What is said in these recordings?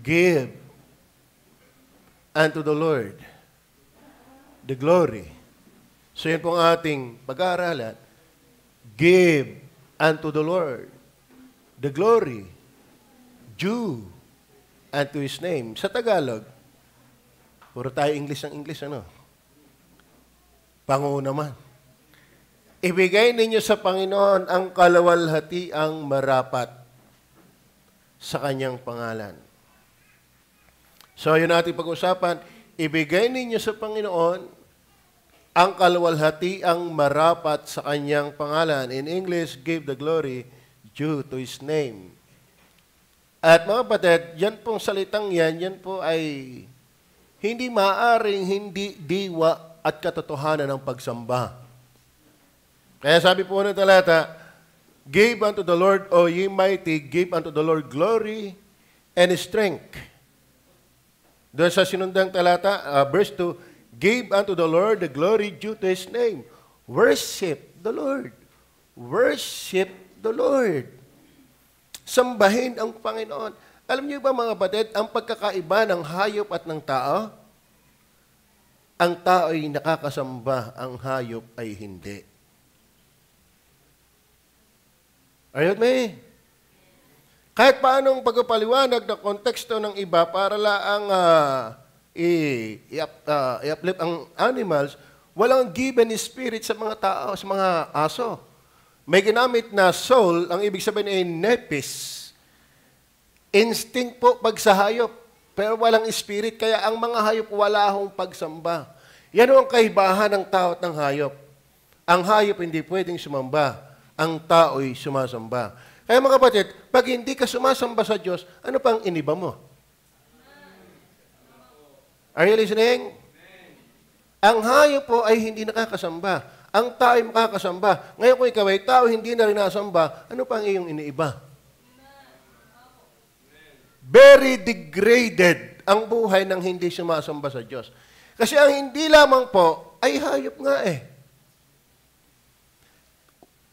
Give unto the Lord the glory. So yan po ang ating pag-aaralan. Give unto the Lord the glory due unto His name. Sa Tagalog, puro tayo English ang English, ano? Pangunawa naman. Ibigay ninyo sa Panginoon ang kalawalhatiang marapat sa Kanyang pangalan. So, yun ating pag-usapan. Ibigay ninyo sa Panginoon ang kalawalhatiang marapat sa Kanyang pangalan. In English, give the glory due to His name. At mga kapatid, yan pong salitang yan po ay hindi maaaring hindi diwa at katotohanan ng pagsamba. Kaya sabi po ng talata, give unto the Lord, O ye mighty, give unto the Lord glory and strength. Doon sa sinundang talata, verse 2, give unto the Lord the glory due to His name. Worship the Lord. Worship the Lord. Sambahin ang Panginoon. Alam niyo ba mga kapatid, ang pagkakaiba ng hayop at ng tao? Ang tao ay nakakasamba, ang hayop ay hindi. Are you with me? Kahit paanong pagpapaliwanag ng konteksto ng iba para laang i-uplift ang animals, walang given spirit sa mga tao, sa mga aso. May ginamit na soul, ang ibig sabihin ay nepis. Instinct po pag sa hayop, pero walang spirit, kaya ang mga hayop wala hong pagsamba. Yan ang kaibahan ng tao at ng hayop. Ang hayop hindi pwedeng sumamba, ang tao'y sumasamba. Kaya mga kapatid, pag hindi ka sumasamba sa Diyos, ano pang iniba mo? Are you listening? Ang hayop po ay hindi nakakasamba. Ang tao ay makakasamba. Ngayon kung ikaw ay tao, hindi na rin nasamba, ano pang iyong iniiba? Very degraded ang buhay ng hindi sumasamba sa Diyos. Kasi ang hindi lamang po ay hayop nga eh.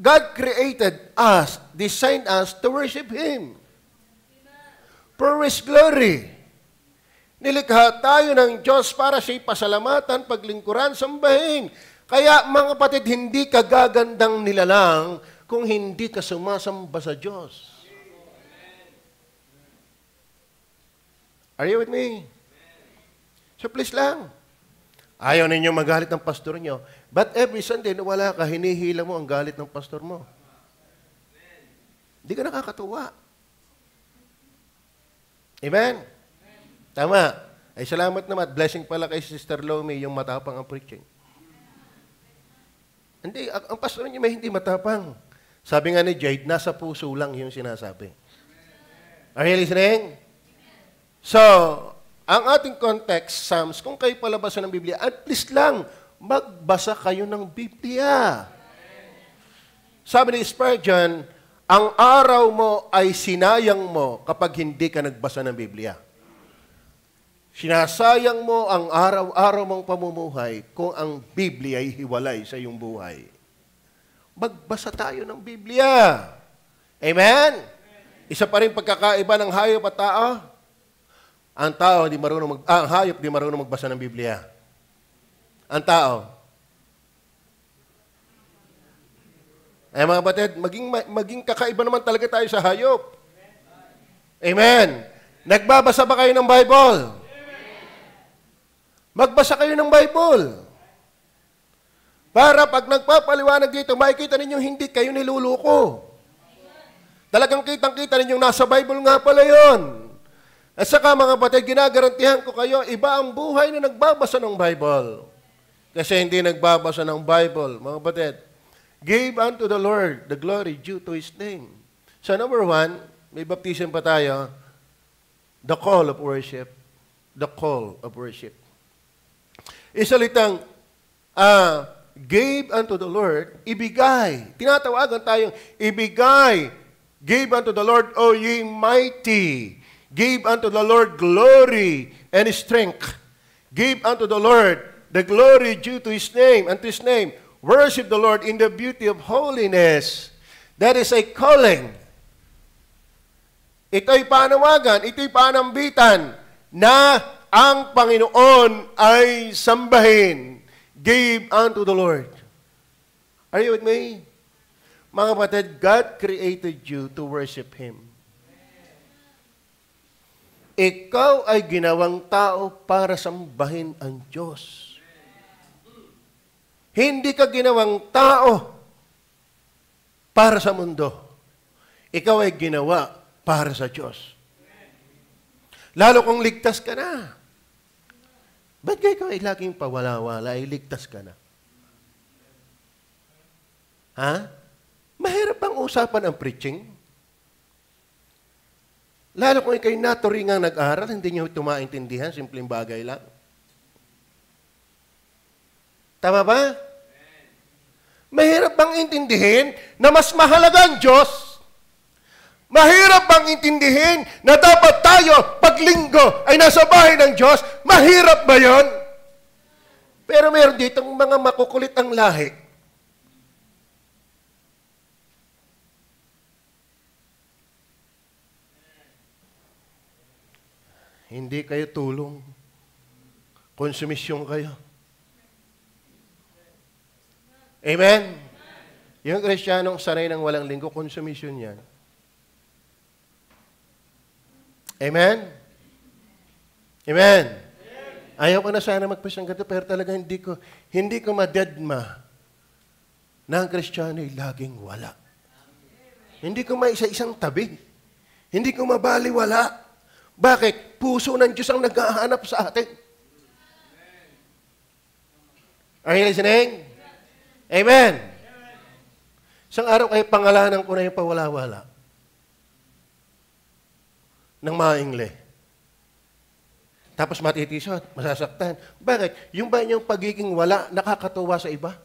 God created us, designed us to worship Him. For His glory. Nilikha tayo ng Diyos para siya'y pasalamatan, paglingkuran, sambahin. Kaya mga kapatid, hindi ka gagandang nilalang kung hindi ka sumasamba sa Diyos. Are you with me? So please lang. Ayaw ninyo magalit ng pastor nyo. But every Sunday na wala ka, hinihila mo ang galit ng pastor mo. Hindi ka nakakatuwa. Amen? Tama. Ay salamat naman. Blessing pala kay Sister Lomi yung matapang ang preaching. Hindi, ang pastor niya may hindi matapang. Sabi nga ni Jade, nasa puso lang yung sinasabi. Are you listening? So, ang ating context, Psalms, kung kayo palabasan ng Biblia, at least lang, magbasa kayo ng Biblia. Sabi ni Spurgeon, ang araw mo ay sinayang mo kapag hindi ka nagbasa ng Biblia. Sinasayang mo ang araw-araw mong pamumuhay kung ang Biblia ay hiwalay sa iyong buhay. Magbasa tayo ng Biblia. Amen? Isa pa rin pagkakaiba ng hayop at tao. Ang tao di marunong ang hayop di marunong magbasa ng Biblia. Ang tao. Ay mga kapatid, maging kakaiba naman talaga tayo sa hayop. Amen. Nagbabasa ba kayo ng Bible? Magbasa kayo ng Bible. Para pag nagpapaliwanag dito, makikita ninyong hindi kayo niluluko. Talagang kitang-kita ninyong nasa Bible nga pala yun. At saka mga kapatid, ginagarantihan ko kayo, iba ang buhay na nagbabasa ng Bible. Kasi hindi nagbabasa ng Bible. Mga kapatid, give unto the Lord the glory due to His name. So number 1, may baptism pa tayo, the call of worship. The call of worship. Isalitang, give unto the Lord, ibigay. Tinatawagan tayong ibigay. Give unto the Lord, O ye mighty. Give unto the Lord glory and strength. Give unto the Lord the glory due to His name and to His name. Worship the Lord in the beauty of holiness. That is a calling. Ito'y panawagan, ito'y panambitan na ang Panginoon ay sambahin. Give unto the Lord. Are you with me? Mga kapatid, God created you to worship Him. Ikaw ay ginawang tao para sambahin ang Diyos. Hindi ka ginawang tao para sa mundo. Ikaw ay ginawa para sa Diyos. Lalo kung ligtas ka na. Ba't kayo ikaw ay laging pawala-wala, ay ligtas ka na? Ha? Mahirap bang usapan ang preaching? Lalo kung ikaw'y naturingang nag-aral, hindi niyo ito maintindihan, simpleng bagay lang. Tama ba? Mahirap bang intindihin na mas mahalaga ang Diyos? Mahirap bang intindihin na dapat tayo paglinggo ay nasa bahay ng Diyos? Mahirap ba yon? Pero meron ditong mga makukulit ang lahi. Hindi kayo tulong. Konsumisyon kayo. Amen? Yung Kristiyanong sanay ng walang linggo, konsumisyon yan. Amen? Amen? Ayaw ko na sana magpasyang ganito, pero talaga hindi ko madedma na ang Kristiyano ay laging wala. Hindi ko maisa-isang tabi. Hindi ko mabaliwala. Bakit? Puso ng Diyos ang naghahanap sa atin. Are you listening? Amen? Isang araw kayo pangalanan ko na yung pawala-wala ng maingli. Tapos matitisot, masasaktan. Bakit? Yung ba yung pagiging wala, nakakatuwa sa iba?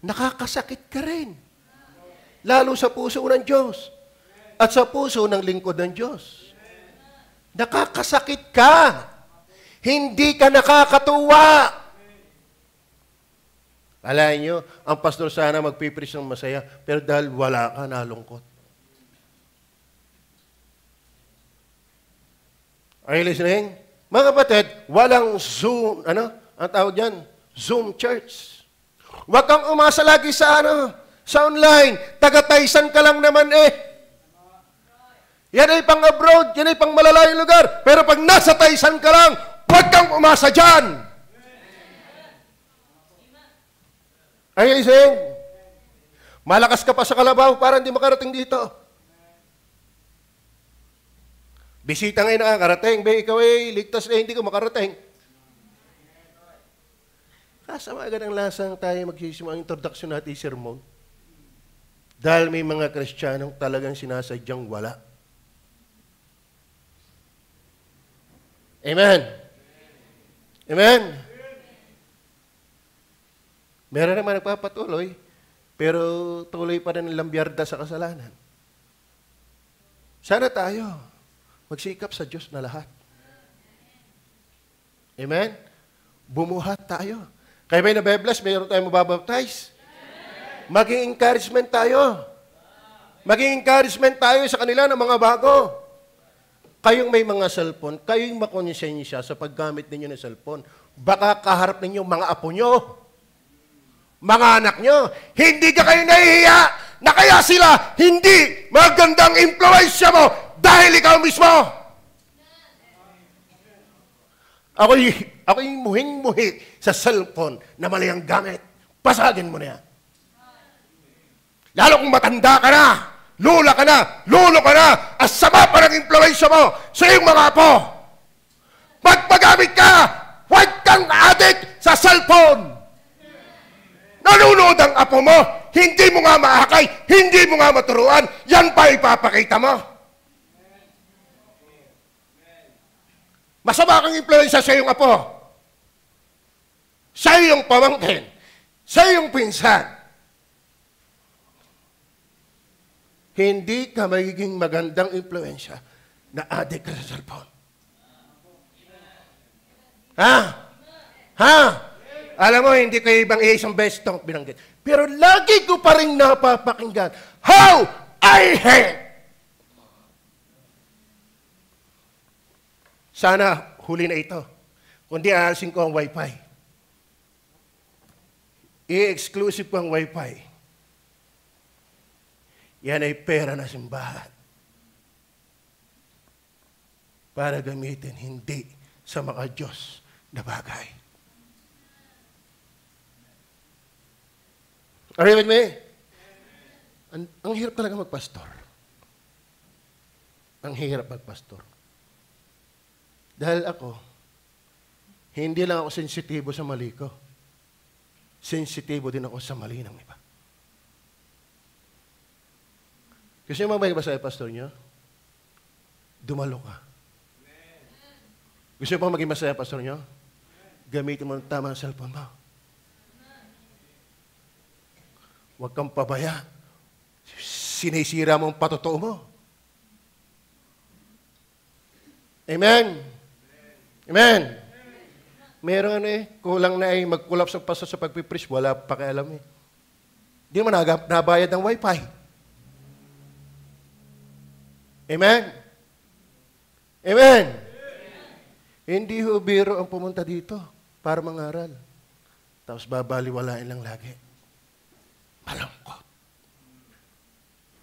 Nakakasakit ka rin. Lalo sa puso ng Diyos. At sa puso ng lingkod ng Diyos. Nakakasakit ka. Hindi ka nakakatuwa. Alain nyo, ang pastor sana magpipreach ng masaya, pero dahil wala ka, nalungkot. Are you listening? Mga kapatid, walang Zoom, ang tawag dyan? Zoom church. Huwag kang umasa lagi sa online. Taga-Taysan ka lang naman Yan ay pang abroad, yan ay pang malalayong lugar. Pero pag nasa Taysan ka lang, huwag kang umasa dyan. Are you listening? Malakas ka pa sa kalabaw para hindi makarating dito. Bisita ngayon nakakarating. Ikaw ligtas na hindi ko makarating. Kasama agad ang lasang tayo magsisimula ang introduction natin yung sermon. Dahil may mga Kristiyanong talagang sinasadyang wala. Amen? Amen? Meron naman nagpapatuloy, pero tuloy pa rin ang lambyarda sa kasalanan. Sana tayo magsikap sa Diyos na lahat. Amen? Bumuhat tayo. Kaya may nabe-bless, mayroon tayo mababaptize. Maging encouragement tayo. Maging encouragement tayo sa kanila ng mga bago. Kayong may mga cellphone, kayong makonsensya sa paggamit ninyo ng cellphone. Baka kaharap ninyo mga apo nyo. Mga anak nyo, hindi ka kayo nahihiya na kaya sila hindi magandang influensya mo dahil ikaw mismo. Ako'y muhing-muhi sa cellphone na mali ang gamit. Pasagin mo na yan. Lalo kung matanda ka na, lula ka na, lulo ka na, at sama pa ng influensya mo sa iyong mga apo. Magpagamit ka, huwag kang addict sa cellphone. Nalunod ang apo mo, hindi mo nga maakay, hindi mo nga maturuan, yan pa ipapakita mo. Masama kang influensya sa iyong apo, sa iyong pamangkin, sa iyong pinsan. Hindi ka magiging magandang influensya na addict ka sa cellphone. Ha? Alam mo, hindi ko ibang isang beses itong binanggit. Pero lagi ko pa rin napapakinggan, how I hate sana huli na ito. Kundi aalisin ko ang wifi. I-exclusive ko ang wifi. Yan ay pera na simbahan. Para gamitin, hindi sa mga Diyos na bagay. Are you with me? Ang hirap talaga magpastor. Ang hirap magpastor. Dahil ako, hindi lang ako sensitibo sa mali ko. Sensitibo din ako sa mali ng iba. Gusto niyo magbayag ba sa pastor niyo? Dumalo ka. Gusto niyo pa maging masaya, pastor niyo? Gamitin mo ng tama ang cellphone mo. Huwag kang pabaya. Sinisira mo ang patotoo mo. Amen? Amen? Meron kulang na mag-collapse ang pastor sa pagpipreach. Wala pa pakialam eh. Hindi mo nabayad ng wifi. Amen? Amen? Hindi ho biro ang pumunta dito para mangaral. Tapos babaliwalain lang lagi. Malungkot.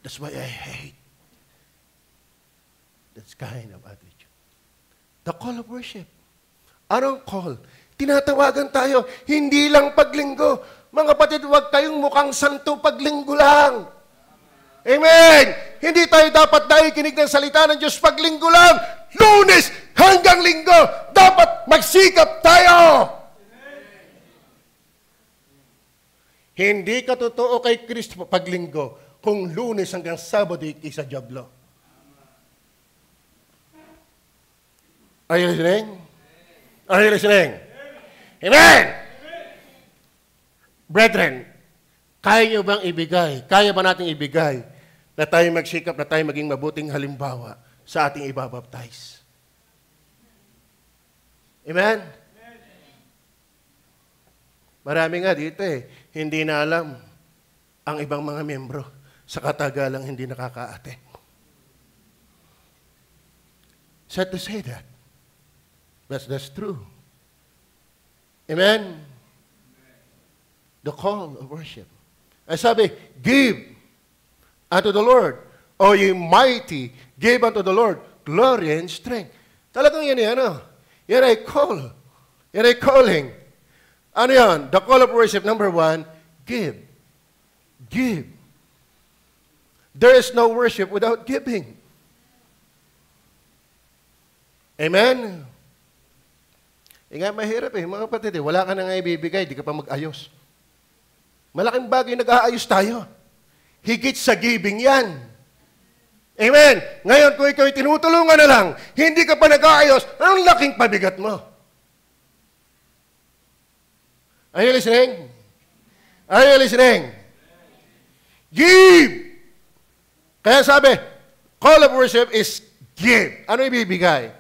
That's why I hate that kind of attitude. The call of worship. Anong call? Tinatawagan tayo, hindi lang paglinggo. Mga kapatid, huwag kayong mukhang santo paglinggo lang. Amen! Hindi tayo dapat nakikinig ng salita ng Diyos paglinggo lang. Lunes hanggang linggo, dapat magsikap tayo. Hindi ka totoo kay Kristo paglinggo kung Lunes hanggang Sabado isa jablo. Are you listening? Are you listening? Amen! Brethren, kaya nyo bang ibigay? Kaya ba natin ibigay na tayo magsikap, na tayo maging mabuting halimbawa sa ating ibabaptize? Amen? Marami nga dito hindi na alam ang ibang mga miyembro sa katagalang hindi nakakaate. Sad to say that. But that's true. Amen? The call of worship. Ay sabi, give unto the Lord, O ye mighty, give unto the Lord glory and strength. Talagang yan yan ay call. Yan ay calling. Ano yan? The call of worship, number 1, give. Give. There is no worship without giving. Amen? Nga mahirap mga kapatid wala ka na nga ibibigay, di ka pa mag-ayos. Malaking bagay nag-aayos tayo. Higit sa giving yan. Amen? Ngayon, kung ikaw tinutulungan na lang, hindi ka pa nag-aayos, ang laking pabigat mo. Are you listening? Are you listening? Give! Kaya sabi, call of worship is give. Ano ibibigay?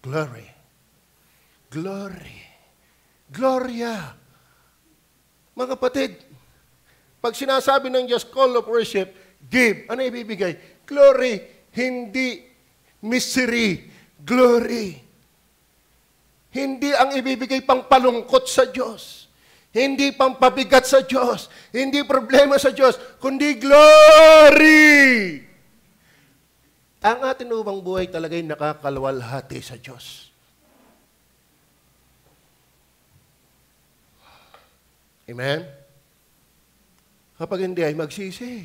Glory. Glory. Gloria. Mga kapatid, pag sinasabi ng Diyos, call of worship, give. Ano ibibigay? Glory. Hindi misery. Glory. Hindi ang ibibigay pang palungkot sa Diyos. Hindi pang pabigat sa Diyos. Hindi problema sa Diyos, kundi glory. Ang ating ubang buhay talaga'y nakakalwalhati sa Diyos. Amen? Kapag hindi ay magsisi.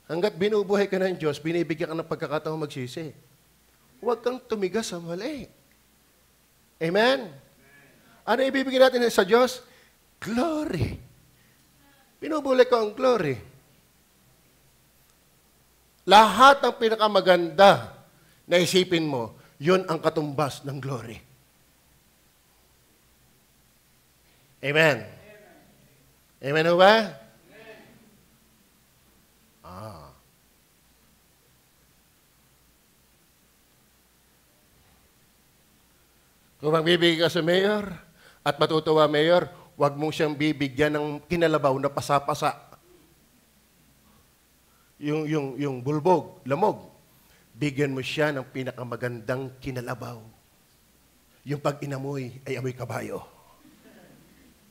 Hanggat binubuhay ka ng Diyos, binibigyan ka ng pagkakataong magsisi. Huwag kang tumigas sa mali. Amen? Ano ibibigyan natin sa Diyos? Glory. Binubuhay ko ang glory. Lahat ng pinakamaganda na isipin mo, yun ang katumbas ng glory. Amen? Amen o ba? Kung magbibigay ka sa mayor at matutuwa mayor, huwag mong siyang bibigyan ng kinalabaw na pasapasa. Yung bulbog, lamog. bigyan mo siya ng pinakamagandang kinalabaw. Yung pag inamoy ay amoy kabayo.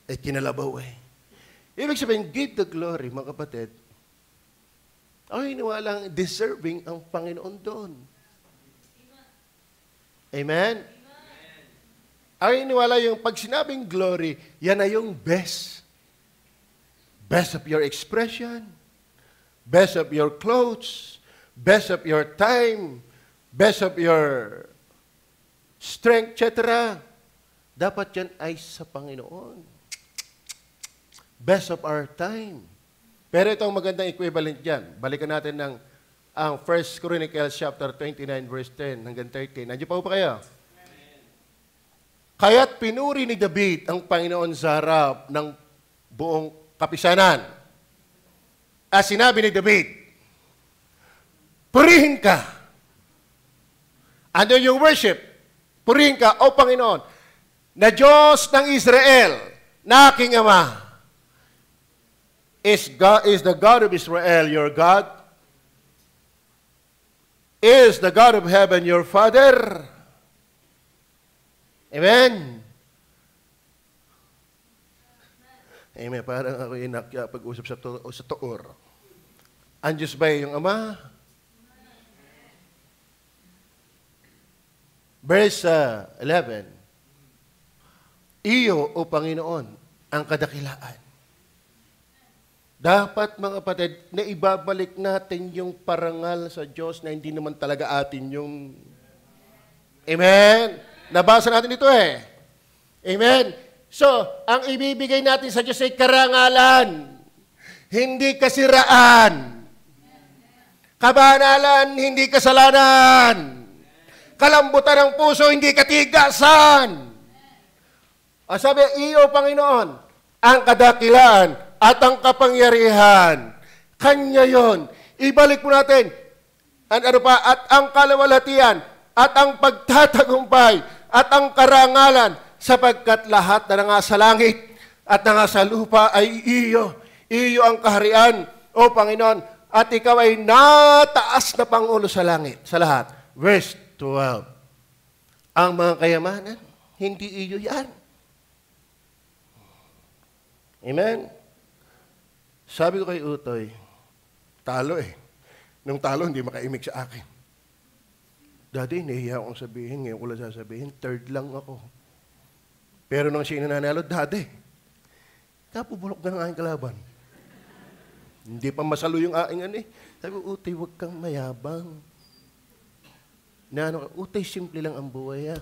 Ay kinalabaw eh. Ibig sabihin, give the glory, mga kapatid. Ay, niwalang deserving ang Panginoon doon. Amen? Ay, niwala yung pag sinabing glory, yan ay yung best. Best of your expression, best of your clothes, best of your time, best of your strength, etc. Dapat yan ay sa Panginoon. Best of our time. Pero itong magandang equivalent dyan. Balikan natin ang 1 Chronicles chapter 29 verse 10 hanggang 13. Nandiyo pa kayo? Kaya't pinuri ni David ang Panginoon sa harap ng buong kapisanan. At sinabi ni David, purihin ka. Ano yung worship? Purihin ka, O Panginoon, na Diyos ng Israel, na aking Ama. Is the God of Israel your God? Is the God of heaven your Father? Amen? Amen. Parang ako inakya pag-usap sa tuor. Ang Diyos ba yung Ama? Verse 11. Iyo, O Panginoon, ang kadakilaan. Dapat, mga kapatid, na ibabalik natin yung parangal sa Diyos na hindi naman talaga atin yung... Amen? Nabasa natin ito eh. Amen? So, ang ibibigay natin sa Diyos ay karangalan, hindi kasiraan. Kabanalan, hindi kasalanan. Kalambutan ng puso, hindi katigasan. Sabi, iyo, Panginoon, ang kadakilaan at ang kapangyarihan. Kanya yon. Ibalik mo natin. At ang kalawalhatian, at ang pagtatagumpay, at ang karangalan, sapagkat lahat na nasa langit at nasa lupa ay iyo. Iyo ang kaharian, O Panginoon, at ikaw ay nataas na Pangulo sa langit, sa lahat. Verse 12. Ang mga kayamanan, hindi iyo yan. Amen? Sabi ko kay Utoy, talo eh. Nung talo, hindi makaimik sa akin. Daddy, nahihiya akong sabihin, ngayon ko lang sasabihin, third lang ako. Pero nung siya nanalo, Daddy, kapubulok na ng aking kalaban. Hindi pa masalo yung aking ano eh. Sabi ko, Utoy, huwag kang mayabang. Utoy, simple lang ang buhay.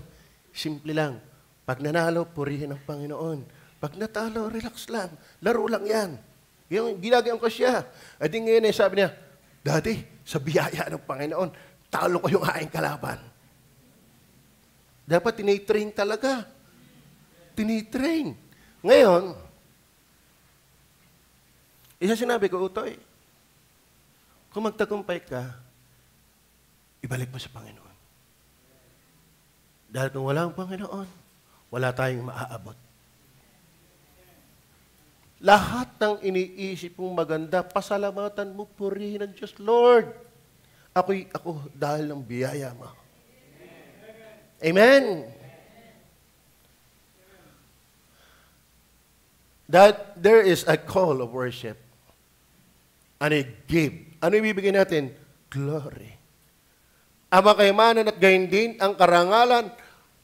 Simple lang. Pag nanalo, purihin ang Panginoon. Pag natalo, relax lang. Laro lang yan. Yung ginagawa ko siya. At ngayon sabi niya, Daddy, sa biyaya ng Panginoon, talo ko yung aking kalaban. Dapat tinitrain talaga. Tinitrain. Ngayon, isa sinabi ko, Utoy, kung magtagumpay ka, ibalik mo sa Panginoon. Dahil kung wala ang Panginoon, wala tayong maaabot. Lahat ng iniisip mong maganda, pasalamatan mo, purihin ng Diyos. Lord, ako dahil ng biyaya mo. Amen? That there is a call of worship and a give. Ano ibibigay natin? Glory. Ang makayamanan at gayon din, ang karangalan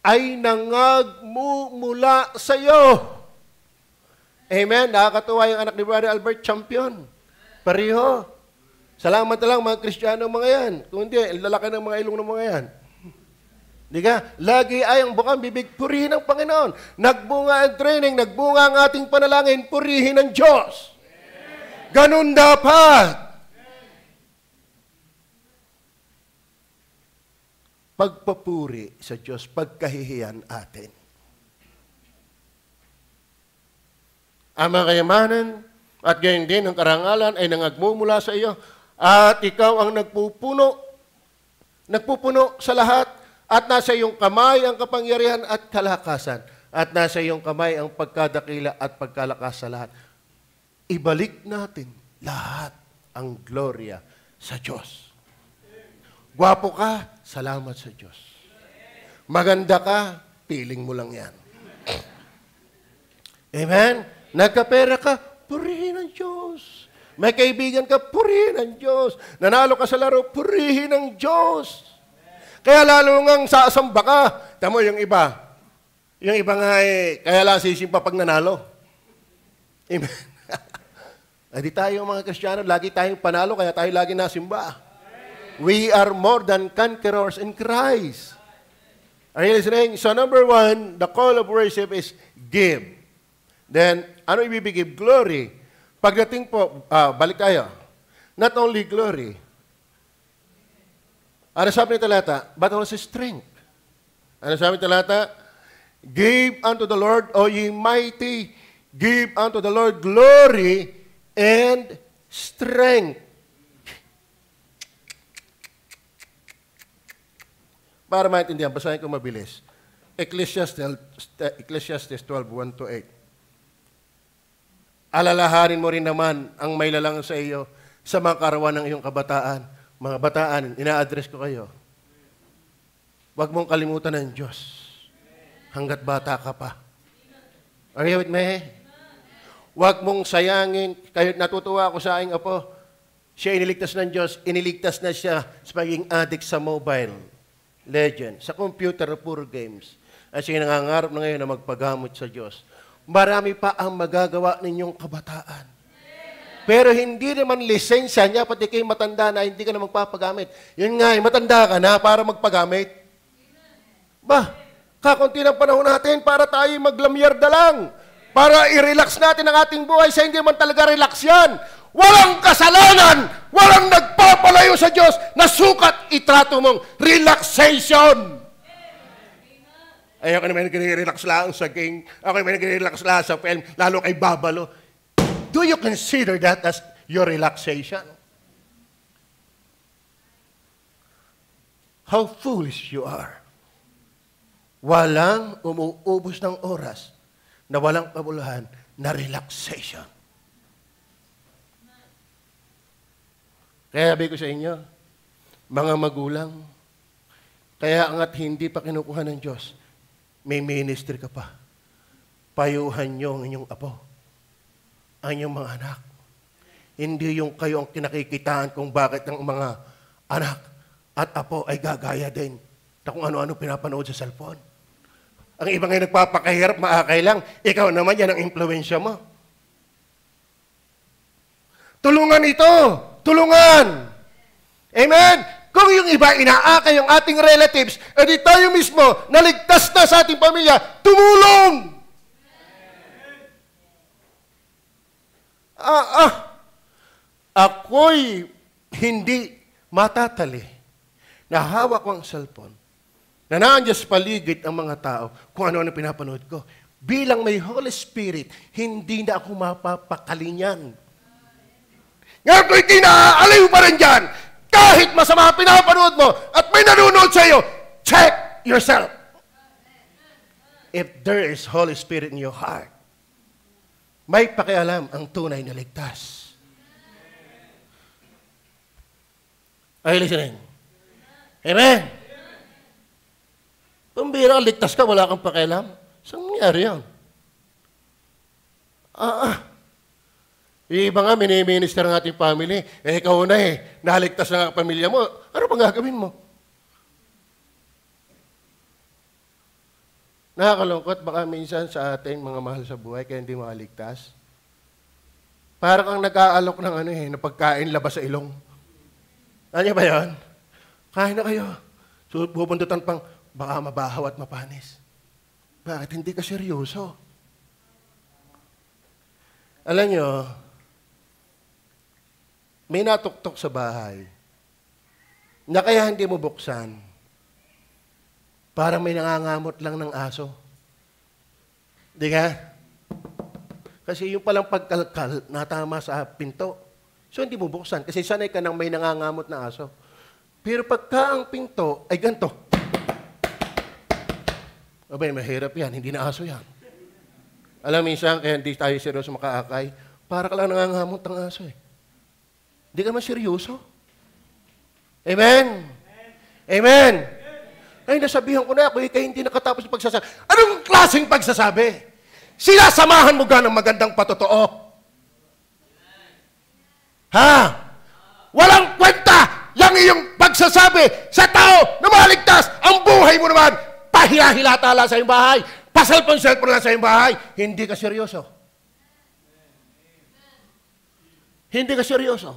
ay nangagmumula sa iyo. Amen? Nakakatuwa yung anak ni Brother Albert, champion. Pareho. Salamat na lang mga Kristiyano mga yan. Kung hindi, lalaki ng mga ilong ng mga yan. Di ka? Lagi ay ang bukang bibig, purihin ng Panginoon. Nagbunga ang training, nagbunga ang ating panalangin, purihin ng Diyos. Ganun dapat. Pagpapuri sa Diyos, pagkahihiyan atin. Ang mga kayamanan at gayon din ang karangalan ay nangagmumula sa iyo at ikaw ang nagpupuno sa lahat at nasa iyong kamay ang kapangyarihan at kalakasan at nasa iyong kamay ang pagkadakila at pagkalakas sa lahat. Ibalik natin lahat ang gloria sa Diyos. Gwapo ka, salamat sa Diyos. Maganda ka, piling mo lang yan. Amen? Nagkapera ka, purihin ang Diyos. May kaibigan ka, purihin ang Diyos. Nanalo ka sa laro, purihin ang Diyos. Kaya lalo ngang sasamba ka. Tamo yung iba. Yung iba nga kaya lang sisimpa pag nanalo. Amen? Di tayo mga Kristiyano, lagi tayong panalo, kaya tayo lagi nasimba. We are more than conquerors in Christ. Are you listening? So number 1, the call of worship is give. Then, ano ibibigay? Glory. Pagdating po, balik tayo. Not only glory. Ano sabi ni talata? But also strength. Ano sabi ni talata? Give unto the Lord, O ye mighty, give unto the Lord glory and strength. Para maintindihan, basahin ko mabilis. Ecclesiastes 12:1-8. Alalahanin mo rin naman ang may lalang sa iyo sa mga karawan ng iyong kabataan. Mga bataan, ina-address ko kayo. Huwag mong kalimutan ng Diyos hanggat bata ka pa. Are you with me? Huwag mong sayangin. Kayo, natutuwa ako sa aking apo. Siya iniligtas ng Diyos. Iniligtas na siya sa pagiging addict sa mobile legend, sa computer na puro games. At siya nangangarap na ngayon na magpagamot sa Diyos. Marami pa ang magagawa ninyong kabataan. Pero hindi naman lisensya niya, pati kayo matanda na hindi ka na magpapagamit. Yun nga, matanda ka na para magpagamit. Ba, kakunti ng panahon natin para tayo maglamyarda lang. Para i-relax natin ang ating buhay sa hindi man talaga relax yan. Walang kasalanan, walang nagpapalayo sa Diyos na sukat itrato mong relaxation. Ay, ako naman nag-relax lang sa king, ako naman nag-relax lang sa film, lalo kay Babalo. Do you consider that as your relaxation? How foolish you are. Walang umuubos ng oras na walang kabuluhan na relaxation. Kaya sabi ko sa inyo, mga magulang, kaya angat hindi pa kinukuha ng Diyos, may ministry ka pa. Payuhan niyo ang inyong apo, ang inyong mga anak. Hindi yung kayo ang kinakikitaan kung bakit ang mga anak at apo ay gagaya din na kung ano-ano pinapanood sa cellphone. Ang iba ngayon nagpapakahirap, maakay lang. Ikaw naman yan ang impluensya mo. Tulungan ito! Tulungan! Amen? Kung yung iba inaakay yung ating relatives, edi tayo mismo, naligtas na sa ating pamilya, tumulong! Ako'y hindi matatali na hawak ko ang cellphone, na nandiyan sa paligid ang mga tao, kung ano-ano pinapanood ko. Bilang may Holy Spirit, hindi na ako mapapakali niyan. Ngayon ko'y kinaaaliw pa rin dyan. Kahit masama pinapanood mo at may nanonood sa iyo, check yourself. If there is Holy Spirit in your heart, may pakialam ang tunay na ligtas. Are you listening? Amen? Pambira, ligtas ka, wala kang pakialam. Saan nangyari yan? Iba nga, mini-minister ng ating family. Ikaw na naligtas na ang pamilya mo. Ano pang gagawin mo? Nakakalungkot, baka minsan sa ating mga mahal sa buhay, kaya hindi makaligtas. Parang ang nag-aalok ng na pagkain labas sa ilong. Ano ba yun? Kain na kayo. So, bubundutan pang, baka mabahaw at mapanis. Bakit hindi ka seryoso? Alam nyo, may natuktok sa bahay na kaya hindi mo buksan. Parang may nangangamot lang ng aso. Di ka? Kasi yung palang pagkalkal natama sa pinto. So hindi mo buksan kasi sanay ka nang may nangangamot na aso. Pero pagka ang pinto ay ganito. Abay, mahirap yan. Hindi na aso yan. Alam, minsan, kaya hindi tayo seryoso makaakay, para ka lang nangangamot ng aso . Hindi ka naman seryoso. Amen? Amen. Ay, nasabihan ko na ako, kayo hindi nakatapos sa pagsasabi. Anong klaseng pagsasabi? Sinasamahan mo ka ng magandang patotoo? Ha? Walang kwenta yung iyong pagsasabi sa tao na maligtas. Ang buhay mo naman, pahila-hilata lang sa iyong bahay. Paselpon-selpon lang sa iyong bahay. Hindi ka seryoso. Hindi ka seryoso.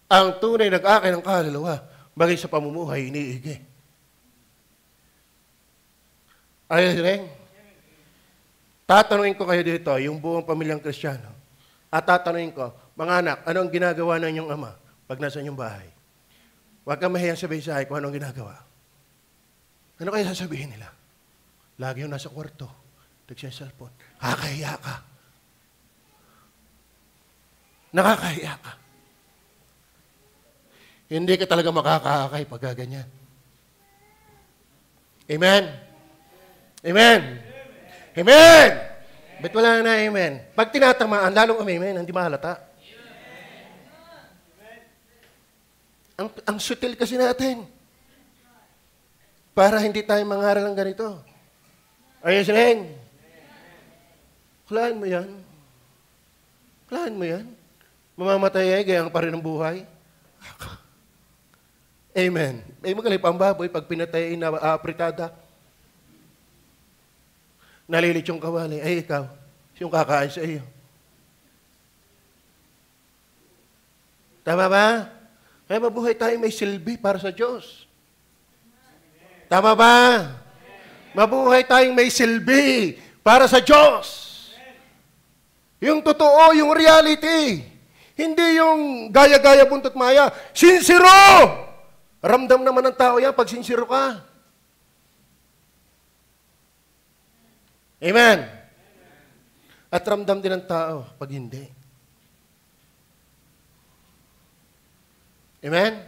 Ang tunay nag-akin ng kaluluwa, bagay sa pamumuhay, iniigi. Ayun rin. Tatanungin ko kayo dito, yung buong pamilyang Kristiyano, at tatanungin ko, mga anak, ano ang ginagawa ng inyong ama pag nasa inyong bahay? Huwag kang mahiyang sabihin sa akin kung anong ginagawa. Ano kaya sasabihin nila? Lagi yung nasa kwarto, nagsiselfon. Nakakahiya ka. Nakakahiya ka. Hindi ka talaga makakakay pag ganyan. Amen? Amen? Amen! Ba't wala na amen? Pag tinatamaan, lalong amen, hindi mahalata. Ang sutil kasi natin. Para hindi tayo mangaral ng ganito. Ayos rin. Hulaan mo yan. Hulaan mo yan. Mamamatay ay gayang pa rin ang buhay. Amen. May magaling pa ang baboy pag pinatay na apritada. Nalilit yung kawali. Ay, ikaw. Yung kakain sa iyo. Tama ba? Kaya mabuhay tayo may silbi para sa Diyos. Tama ba? Mabuhay tayong may silbi para sa Diyos. Yung totoo, yung reality. Hindi yung gaya-gaya buntot maya. Sinsiro! Ramdam naman ng tao yan pag sinsiro ka. Amen. At ramdam din ng tao pag hindi. Amen?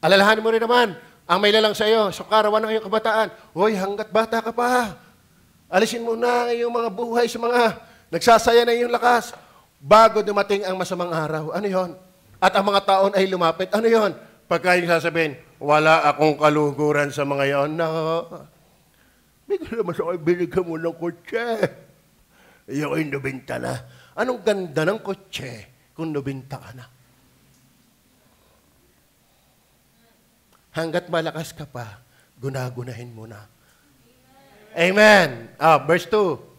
Alalahanin mo rin naman, ang may lalang sa iyo, sa karawan ng iyong kabataan, hoy, hanggat bata ka pa, alisin mo na ang iyong mga buhay sa mga nagsasaya na iyong lakas bago dumating ang masamang araw. Ano yon? At ang mga taon ay lumapit. Ano yon? Pagka yung sasabihin, wala akong kaluguran sa mga yon. No. Bigla naman sa binigyan mo ng kotse. Yung ay nabinta na. Anong ganda ng kotse kung nabinta ka na? Hanggat malakas ka pa, gunagunahin mo na. Amen. Verse 2.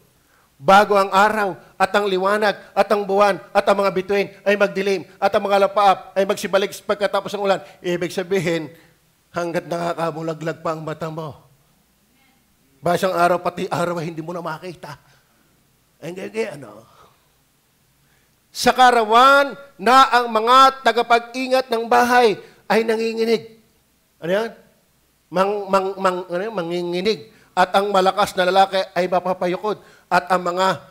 Bago ang araw at ang liwanag at ang buwan at ang mga bituin ay magdilim at ang mga lapaap ay magsibalik pagkatapos ng ulan. Ibig sabihin, hanggat nakakamulaglag pa ang mata mo. Basang araw, pati araw ay hindi mo na makita. Ano? Sa karawan na ang mga tagapag-ingat ng bahay ay nanginginig. Ano yan? Manginginig. At ang malakas na lalaki ay mapapayukod. At ang mga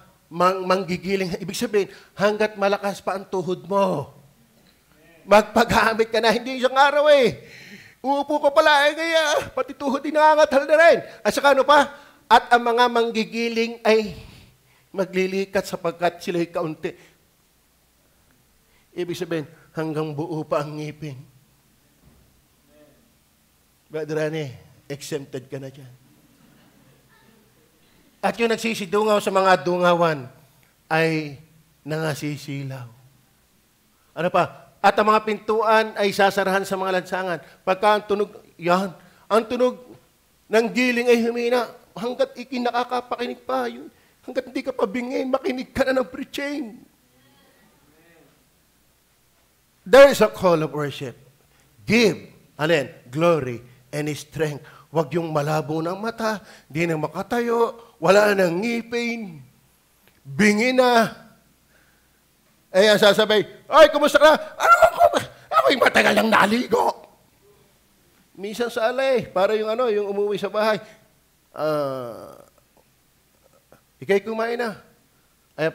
manggigiling. Ibig sabihin, hanggat malakas pa ang tuhod mo. Magpaghamit ka na. Hindi isang araw eh. Uupo ka pala, kaya pati tuhod din nangangatal na rin. At saka ano pa? At ang mga manggigiling ay maglilikat sapagkat sila'y kaunti. Ibig sabihin, hanggang buo pa ang ngipin. Brother Rani, exempted ka na dyan. At yung nagsisidungaw sa mga dungawan ay nangasisilaw. Ano pa? At ang mga pintuan ay sasarahan sa mga lansangan. Pagka ang tunog, yan, ang tunog ng giling ay humina. Hanggat ikinakakapakinig pa, yun. Hanggat hindi ka pabingin, makinig ka na ng preaching. There is a call of worship. Give, glory and strength. Huwag yung malabo ng mata, di na makatayo, wala nang ngipin, bingi na. Eh, ang sasabay, ay, kumusta ka? Ano ako? Ako'y matagal lang naligo. Minsan sa alay, para yung yung umuwi sa bahay, ikay kumain na. Ay,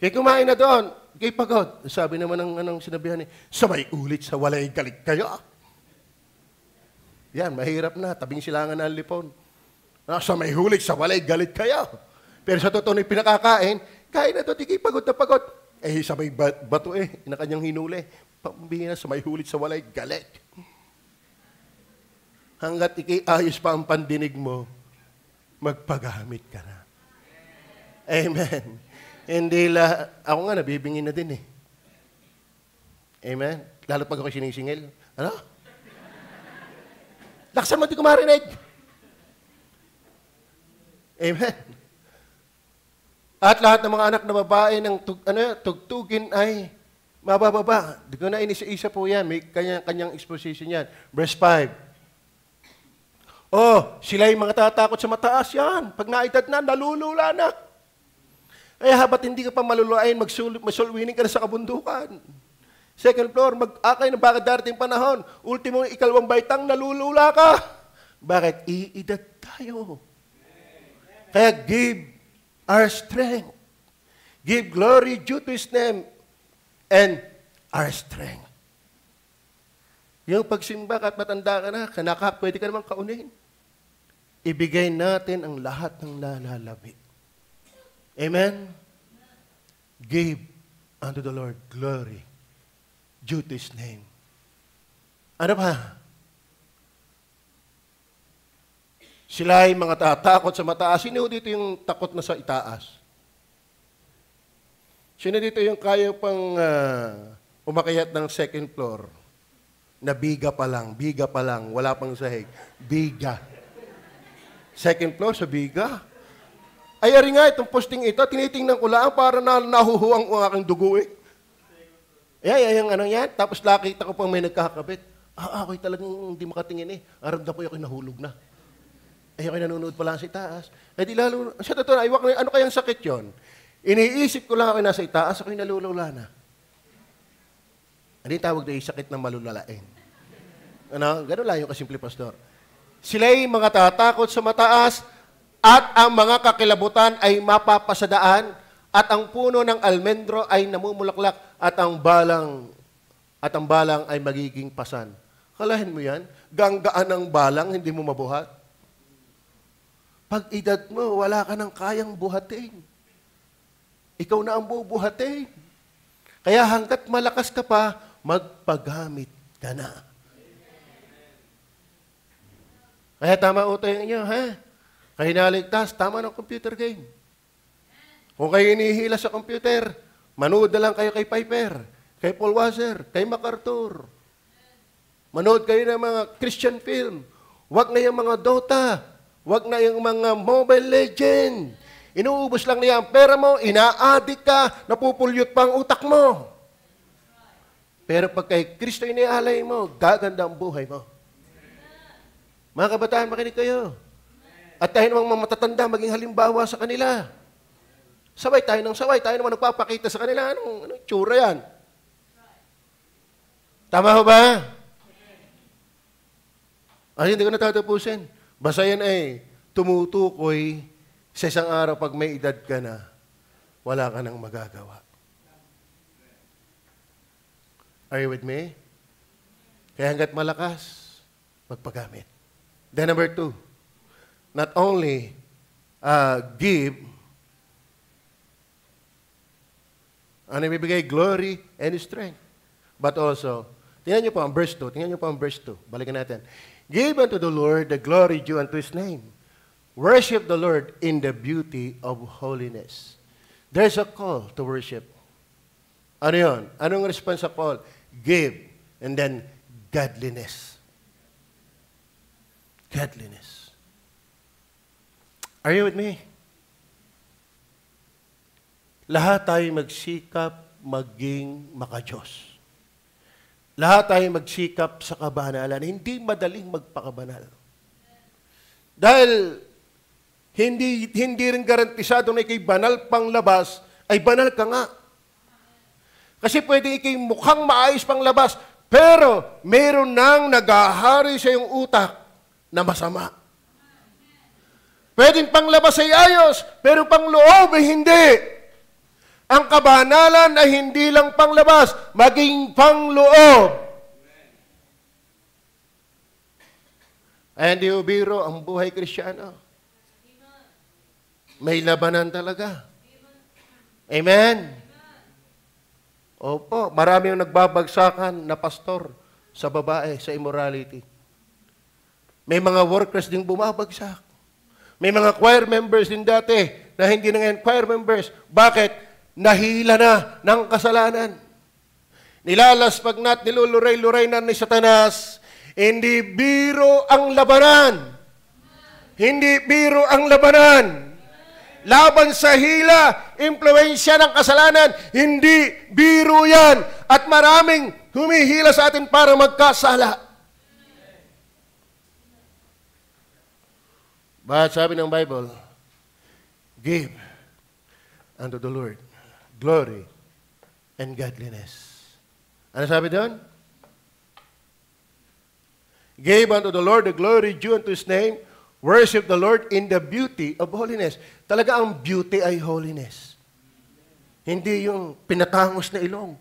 ikay kumain na doon. Ikay pagod. Sabi naman ng sinabihan sabay ulit sa walay galit kayo. Yan, mahirap na. Tabing silangan ng lipon. Sa may hulit sa walay galit kayo. Pero sa totoo pinakakain, kain na to, tiki, pagod na pagod. Eh, sabay bato na kanyang hinuli. pambihira sa may hulit sa walay, galit. Hanggat ikiayos pa ang pandinig mo, magpagamit ka na. Amen. Hindi ako nga nabibingin na din eh. Amen. Lalo pag ako sinisingil. Ano? Laksan mo, di ko marinig. Amen. At lahat ng mga anak na babae ng tugtugin ay mabababa. Di ko na inisa-isa po yan. May kanyang exposition yan. Verse 5. Oh, sila yung mga tatakot sa mataas yan. Pag naedad na, nalulula na. Kaya habat hindi ka pa maluluain, masulwining ka na sa kabundukan. Second floor, mag-akay na bakit darating panahon. Ultimo, ikalawang baitang, nalulula ka. Bakit? Iedad tayo. Kaya give our strength. Give glory due to His name and our strength. Yung pagsimba at matanda ka na, pwede ka naman kaunin. Ibigay natin ang lahat ng nalalabi. Amen? Give unto the Lord glory due to His name. Ano pa? Sila ay mga tatakot sa mataas. Sino dito yung takot na sa itaas? Sino dito yung kaya pang umakyat ng second floor? Na biga pa lang, wala pang sahig. Biga. Second floor sa biga. Ay, ari nga, itong posting ito, tinitingnan ko lang para nahuhuwang ang aking dugo eh. Ay, yung ano yan. Tapos nakita ko pang may nagkakabit. Ako'y talagang hindi makatingin eh. Aramdam ko yung ako'y nahulog na. Ay, ako'y nanonood pa lang sa itaas. Eh, di lalo, sa totoo, ano kayang sakit yon? Iniisip ko lang ako'y nasa itaas, ako'y nalulula na. Ano yung tawag na yung sakit na malulalain? Ano? Ganun lang yung kasimple, Pastor. Sila'y mga tatakot sa mataas at ang mga kakilabutan ay mapapasadaan at ang puno ng almendro ay namumulaklak at ang balang ay magiging pasan. Kalahin mo yan? Ganggaan ng balang, hindi mo mabuhat? Pag edad mo, wala ka nang kayang buhatin. Ikaw na ang bubuhatin. Kaya hanggat malakas ka pa, magpagamit ka na. Kaya tama uto yung inyo, ha? Kayo naligtas, tama ng computer game. Kung kayo inihila sa computer, manood na lang kayo kay Piper, kay Paul Washer, kay MacArthur. Manood kayo ng mga Christian film. Huwag na yung mga Dota. Huwag na yung mga Mobile Legend. Inuubos lang niya ang pera mo, ina-addict ka, napupulyot pa ang utak mo. Pero pag kay Kristo inialay mo, gaganda ang buhay mo. Mga kabataan, makinig kayo. At tayo namang mga matatanda, maging halimbawa sa kanila. Sabay tayo naman nagpapakita sa kanila. Anong tsura yan? Tama ho ba? Ay, hindi ko natatapusin. Basta yan ay tumutukoy sa isang araw pag may edad ka na, wala ka nang magagawa. Are you with me? Kaya hanggat malakas, magpagamit. Then number 2, not only give, ano ibibigay? Glory and strength. But also, tingnan niyo po ang verse 2. Balikan natin. Give unto the Lord the glory due unto His name. Worship the Lord in the beauty of holiness. There's a call to worship. Ano yun? Anong response sa call? Give, and then godliness. Godliness. Are you with me? Lahat tayo magsikap maging makadiyos. Lahat tayo magsikap sa kabanalan. Hindi madaling magpakabanal. Dahil hindi rin garantisado na ikay banal pang labas, ay banal ka nga. Kasi pwede ikay mukhang maayos pang labas, pero meron nang nagahari sa iyong utak na masama. Pwedeng pang labas ay ayos, pero pang loob ay hindi. Ang kabanalan ay hindi lang panglabas, maging pangloob. Ay hindi ubiro ang buhay Kristiyano. May labanan talaga. Amen? Opo, marami yung nagbabagsakan na pastor sa babae, sa immorality. May mga workers ding bumabagsak. May mga choir members din dati na hindi na ngayon choir members. Bakit? Nahila na ng kasalanan. Nilalaspag na at niluluray-luray na ni Satanas. Hindi biro ang labanan. Hindi biro ang labanan. Laban sa hila, impluensya ng kasalanan, hindi biro yan. At maraming humihila sa atin para magkasala. But sabi ng Bible, give unto the Lord glory and godliness. Ano sabi doon? Give unto the Lord the glory due unto His name. Worship the Lord in the beauty of holiness. Talaga ang beauty ay holiness. Hindi yung pinatangos na ilong.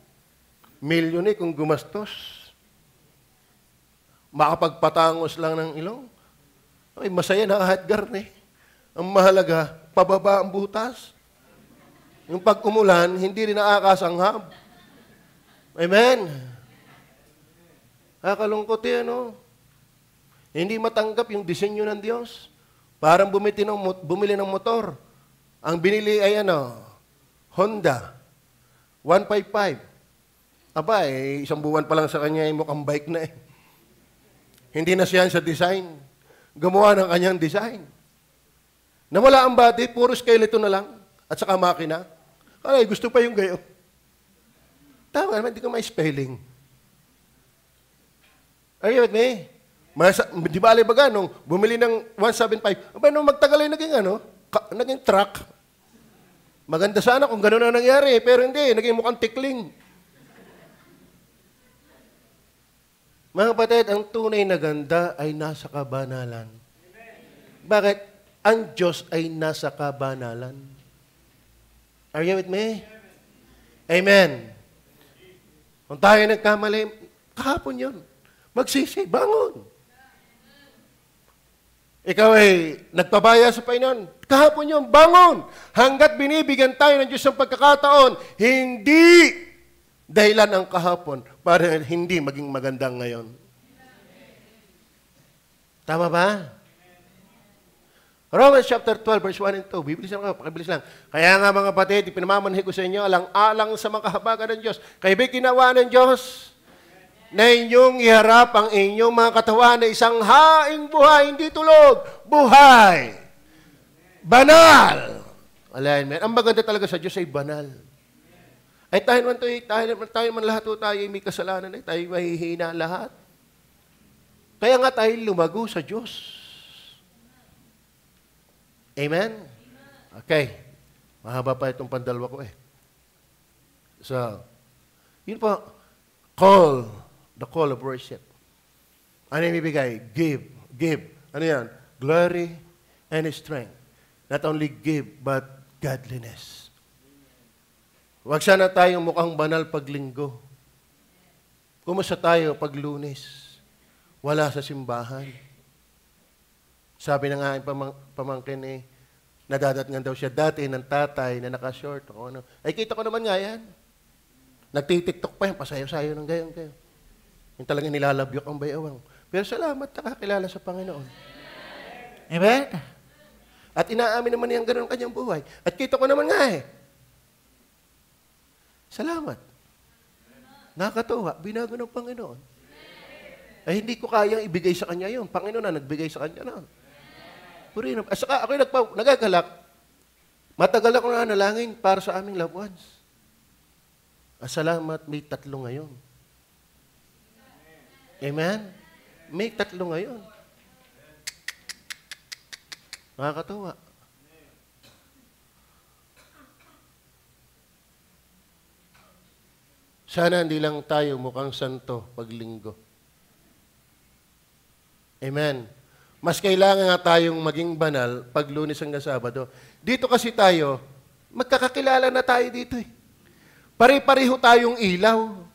Milyon kung gumastos. Makapagpatangos lang ng ilong. Ay, masaya na kahit garne. Ang mahalaga, pababa ang butas. Yung pag umulan, hindi rin nakakasanghab. Amen? Kakalungkot yan, no? Hindi matanggap yung disenyo ng Diyos. Parang bumili ng motor. Ang binili ay Honda 155. Aba, isang buwan pa lang sa kanya, mukhang bike na eh. Hindi na siya sa design. Gumawa ng kanyang design. Nawala ang body, puro skeleton na lang. At saka makina. Ay, gusto pa yung gayo. Tama naman, hindi ko may spelling. Are you with me? Di ba alibaga, nung bumili ng 175, abay, nung magtagal ay naging truck. Maganda sana kung gano'n na nangyari, pero hindi, naging mukhang tikling. Mga kapatid, ang tunay na ganda ay nasa kabanalan. Bakit? Ang Diyos ay nasa kabanalan. Are you with me? Amen. Kung tayo nagkamali, kahapon yun. Magsisi, bangon. Ikaw ay nagpabaya sa Panginoon. Kahapon yun, bangon. Hanggat binibigyan tayo ng Diyos ng pagkakataon, hindi dahilan ang kahapon para hindi maging magandang ngayon. Tama ba? Romans chapter 12, verse 1 and 2. Bibilis lang ako, pakibilis lang. Kaya nga mga kapatid, ipinamanhi ko sa inyo, alang-alang sa mga kahabagan ng Diyos. Kayo ba'y ginawa ng Diyos na inyong iharap ang inyong mga katawan na isang haing buhay, hindi tulog, buhay. Banal. Alignment. Ang maganda talaga sa Diyos ay banal. Ay tayo man lahat tayo may kasalanan, ay tayo mahihina lahat. Kaya nga tayo lumago sa Diyos. Amen? Okay. Mahaba pa itong pandalwa ko eh. So, yun po, the call of worship. Ano yung ibigay? Give. Ano yan? Glory and strength. Not only give, but godliness. Huwag sana tayong mukhang banal pag linggo. Kumusta tayo pag Lunes? Wala sa simbahan. Sabi ng aking pamangkin nadadatngan daw siya dati ng tatay na naka-short. O ano. Ay, kita ko naman nga yan. Nagtitiktok pa yan, pasayo-sayo ng gayon-gayon. Yung talagang nilalabyok ang bayawang. Pero salamat, nakakilala sa Panginoon. Amen? At inaamin naman niyang gano'n kanyang buhay. At kita ko naman nga Salamat. Nakakatuwa, binago ng Panginoon. Ay hindi ko kayang ibigay sa kanya yun. Panginoon na nagbigay sa kanya na. Purino. At saka ako'y nagagalak. Matagal ako na nalangin para sa aming loved ones. Salamat, may 3 ngayon. Amen? May 3 ngayon. Nakakatuwa. Sana hindi lang tayo mukhang santo pag linggo. Amen. Mas kailangan nga tayong maging banal pag Lunes hanggang Sabado. Dito kasi tayo, magkakakilala na tayo dito eh. Pare-pareho tayong ilaw.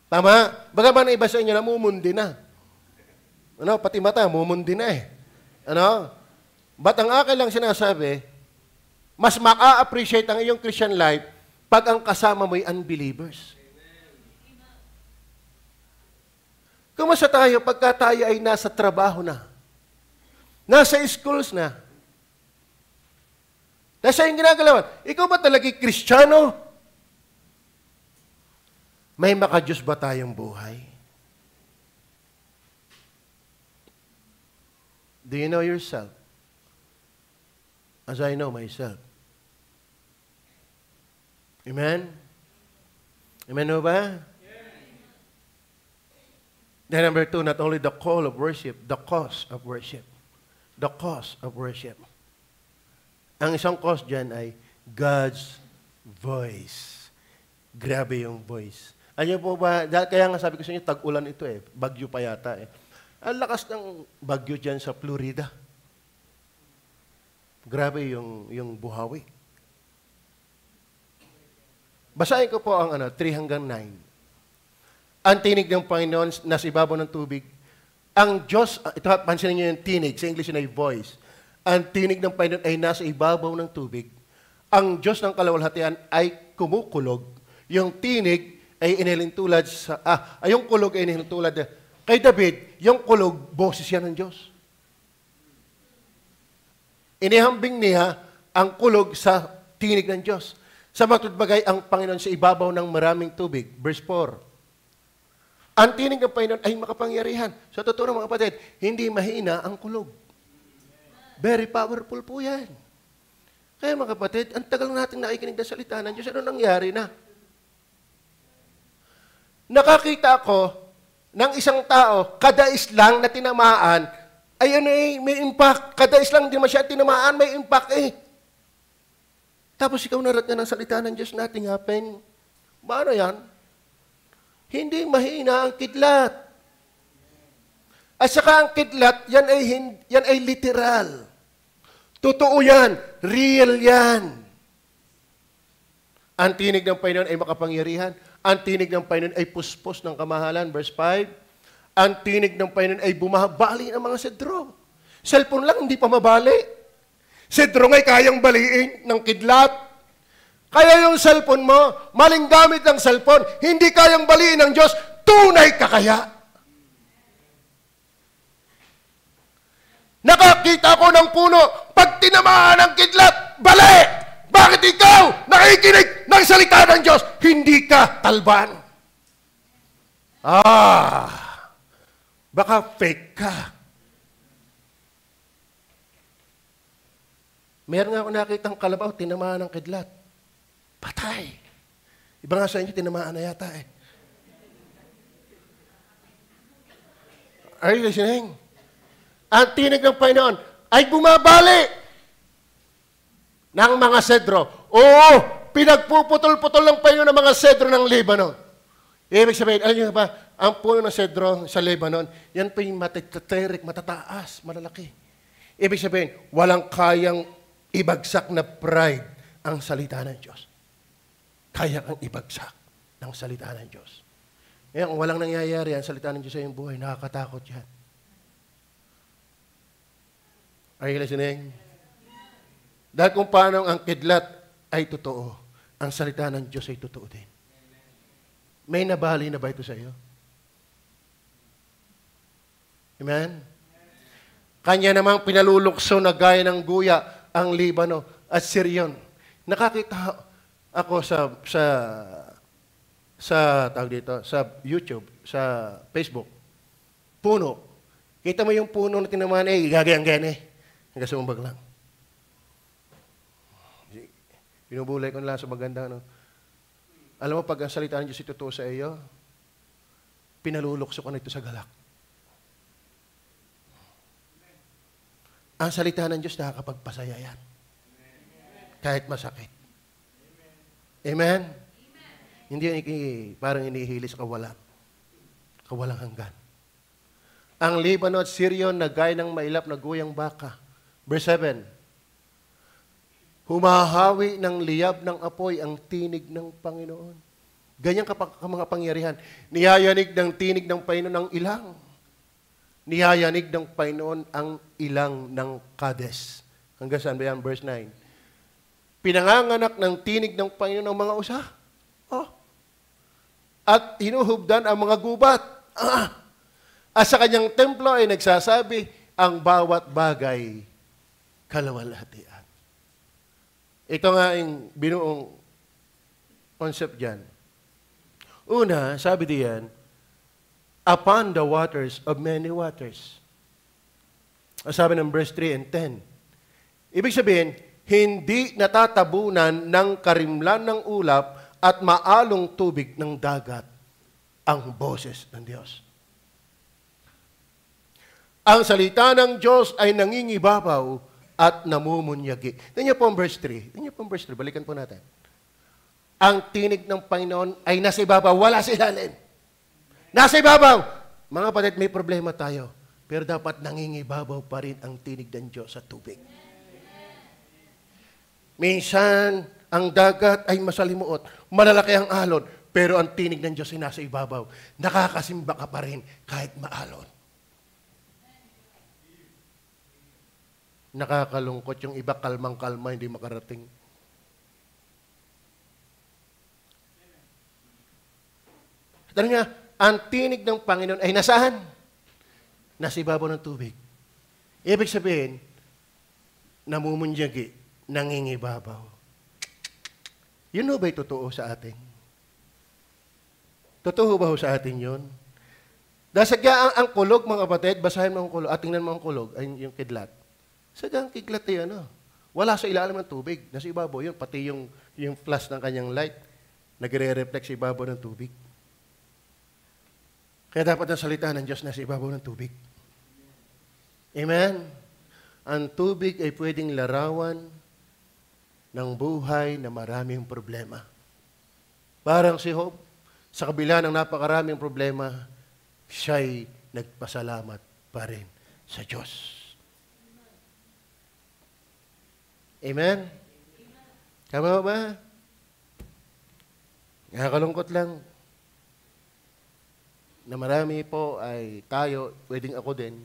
Tama? Bagaman na iba sa inyo, namumundi na. Pati mata, mumundi na eh. Ba't ang akin lang sinasabi, mas maka-appreciate ang iyong Christian life pag ang kasama mo'y unbelievers. Kumusta tayo pagka tayo ay nasa trabaho na? Nasa schools na? Nasa yung ginagalawan? Ikaw ba talaga Kristiyano? May makadiyos ba tayong buhay? Do you know yourself? As I know myself. Amen? Amen o ba? Then number 2, not only the call of worship, the cause of worship. The cause of worship. Ang isang cause dyan ay God's voice. Grabe yung voice. Ano po ba, kaya nga sabi ko sa inyo, tag-ulan ito eh. Bagyo pa yata eh. Ang lakas ng bagyo dyan sa Florida. Grabe yung buhawi. Basahin ko po ang 3 hanggang 9. Ang tinig ng Panginoon nasa ibabaw ng tubig. Ang Diyos, ito pansinin niyo yung tinig, sa English ay voice. Ang tinig ng Panginoon ay nasa ibabaw ng tubig. Ang Diyos ng kaluwalhatian ay kumukulog. Yung tinig ay inilintulad sa, yung kulog ay inilintulad kay David, yung kulog, boses yan ng Diyos. Inihambing niya ang kulog sa tinig ng Diyos. Sa matutbagay ang Panginoon sa ibabaw ng maraming tubig. Verse 4. Ang tinig ng Panginoon ay makapangyarihan. Sa totoo ng mga kapatid, hindi mahina ang kulog. Very powerful po yan. Kaya mga kapatid, ang tagal natin nakikinig ng salita ng Diyos. Ano nangyari na? Nakakita ako ng isang tao, kadais lang na tinamaan, ay may impact. Kadais lang, hindi masyad tinamaan, may impact eh. Tapos ikaw narat nga ng salita ng Diyos nating happen. Paano yan? Hindi mahina ang kidlat. At saka ang kidlat, yan ay literal. Totoo yan. Real yan. Ang tinig ng Panginoon ay makapangyarihan. Ang tinig ng Panginoon ay puspos ng kamahalan. Verse 5. Ang tinig ng Panginoon ay bumabali ng mga sedro. Cellphone lang, hindi pa mabali. Sedro nga'y kayang baliin ng kidlat. Kaya yung cellphone mo, maling gamit ng cellphone, hindi kayang baliin ng Diyos, tunay ka kaya? Nakakita ko ng puno, pag tinamaan ng kidlat, bali! Bakit ikaw, nakikinig ng salita ng Diyos, hindi ka talban? Baka fake ka. Meron nga ako nakitang kalabaw, tinamaan ng kidlat. Patay. Iba nga sa inyo, tinamaan na yata eh. Are you listening? Ang tinig ng Panginoon ay bumabali ng mga sedro. Oo, pinagpuputol-putol ng Panginoon ng mga sedro ng Lebanon. Ibig sabihin, alam niyo ba, ang puno ng sedro sa Lebanon, yan pa yung matatarik, matataas, malalaki. Ibig sabihin, walang kayang ibagsak na pride ang salita ng Diyos. Kaya kang ibagsak ng salita ng Diyos. Ngayon, kung walang nangyayari ang salita ng Diyos sa iyong buhay, nakakatakot yan. Are you listening? Dahil kung paano ang kidlat ay totoo, ang salita ng Diyos ay totoo din. May nabali na ba ito sa iyo? Amen? Kanya namang pinalulukso na gaya ng guya ang Libano at Sirion. Nakakita ako sa YouTube, sa Facebook. Puno. Kita mo yung puno na tinamaan, gagayang-gayan eh. Hanggang sumumbag lang. Pinubulay ko na lang sa maganda. No? Alam mo, pag ang salita ng Diyos itutuo sa iyo, pinalulukso ko na ito sa galak. Ang salita ng Diyos nakakapagpasaya yan. Kahit masakit. Amen? Hindi yan parang inihilis kawalan. Kawalang hanggan. Ang Libano at Sirion na gaya ng mailap na guyang baka. Verse 7. Humahawi ng liyab ng apoy ang tinig ng Panginoon. Ganyan mga pangyarihan. Niyayanig ng tinig ng Panginoon ang ilang. Niyayanig ng Panginoon ang ilang ng Kades. Hanggang saan ba yan? Verse 9. Pinanganganak ng tinig ng Panginoon ang mga usa. At hinuhubdan ang mga gubat. At sa kanyang templo ay nagsasabi, ang bawat bagay kalawalhatian. Ito nga yung binuong concept dyan. Una, sabi diyan, upon the waters of many waters. Sabi ng verse 3 and 10. Ibig sabihin, hindi natatabunan ng karimlan ng ulap at maalong tubig ng dagat ang boses ng Diyos. Ang salita ng Diyos ay nangingibabaw at namumunyagi. Tingnan niyo po ang verse 3. Tingnan niyo po ang verse 3. Balikan po natin. Ang tinig ng Panginoon ay nasa ibabaw, wala sa ilalim. Nasa ibabaw. Mga kapatid, may problema tayo. Pero dapat nangingibabaw pa rin ang tinig ng Diyos sa tubig. Minsan, ang dagat ay masalimuot. Malalaki ang alon. Pero ang tinig ng Diyos ay nasa ibabaw. Nakakasimba ka pa rin kahit maalon. Nakakalungkot yung iba, kalmang-kalma, hindi makarating. Sabi niya, ang tinig ng Panginoon ay nasaan? Nasa ibabaw ng tubig. Ibig sabihin, namumunyagi, nangingibabaw. Yun ba'y totoo sa atin? Totoo ba sa atin yun? Dahil ang kulog, mga kapatid, basahin mo ang kulog, at tingnan mo ang kulog, ay yung kidlat. Sadyang kidlat ay wala sa ilalim ng tubig. Nasa ibabaw yun. Pati yung flash ng kanyang light, nagre-reflect sa ibabaw ng tubig. Kaya dapat ang salita ng Diyos nasa ibabaw ng tubig. Amen? Ang tubig ay pwedeng larawan ng buhay na maraming problema. Parang si Job, sa kabila ng napakaraming problema, siya'y nagpasalamat pa rin sa Diyos. Amen? Tama ba? Nakakalungkot lang na marami po ay tayo, pwedeng ako din,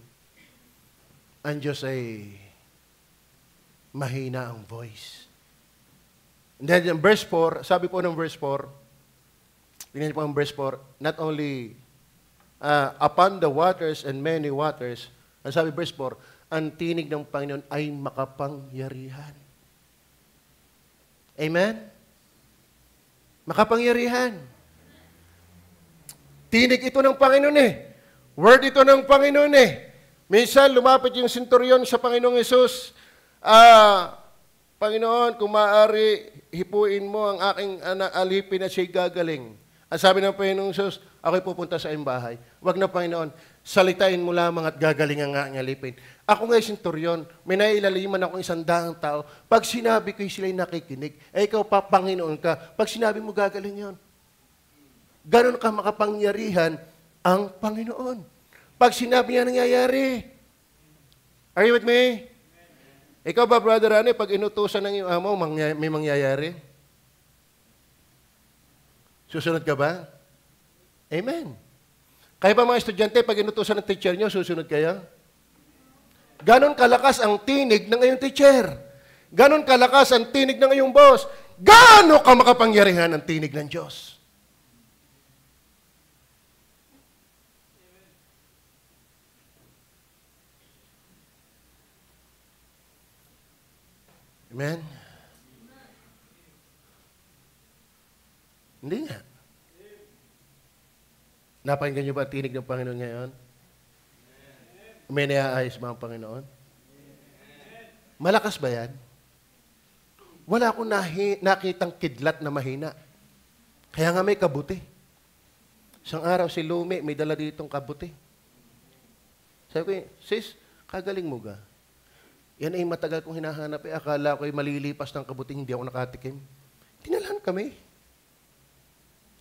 ang Diyos ay mahina ang voice. And then in verse 4, sabi po ng verse 4, tingnan niyo po ang verse 4, not only upon the waters and many waters, ang sabi verse 4, ang tinig ng Panginoon ay makapangyarihan. Amen? Makapangyarihan. Tinig ito ng Panginoon Word ito ng Panginoon Minsan, lumapit yung senturyon sa Panginoong Hesus. Panginoon, kung maaari, hipuin mo ang aking alipin at siya'y gagaling. Ang sabi ng Panginoong Hesus, ako'y pupunta sa iyong bahay. Huwag na, Panginoon, salitain mo lamang at gagaling ang aking alipin. Ako nga'y senturyon, may nailaliman akong 100 tao. Pag sinabi ko'y sila'y nakikinig, ikaw pa, Panginoon ka. Pag sinabi mo, gagaling yon. Ganon ka makapangyarihan ang Panginoon. Pag sinabi niya, nangyayari. Are you with me? Ikaw ba, Brother Rane, pag inutusan ng iyong amo, may mangyayari? Susunod ka ba? Amen. Kaya ba mga estudyante, pag inutusan ng teacher nyo, susunod kayo? Ganon kalakas ang tinig ng iyong teacher. Ganon kalakas ang tinig ng iyong boss. Gaano ka makapangyarihan ang tinig ng Diyos? Amen? Hindi nga. Napakinggan niyo ba ang tinig ng Panginoon ngayon? May naiaayos ba ang Panginoon? Malakas ba yan? Wala akong nakitang kidlat na mahina. Kaya nga may kabuti. Isang araw si Lumi, may dala ditong kabuti. Sabi ko, sis, kagaling mo ga? Yan ay matagal kong hinahanap. Akala ko'y malilipas ng kabuting, hindi ako nakatikim. Tinalhan kami.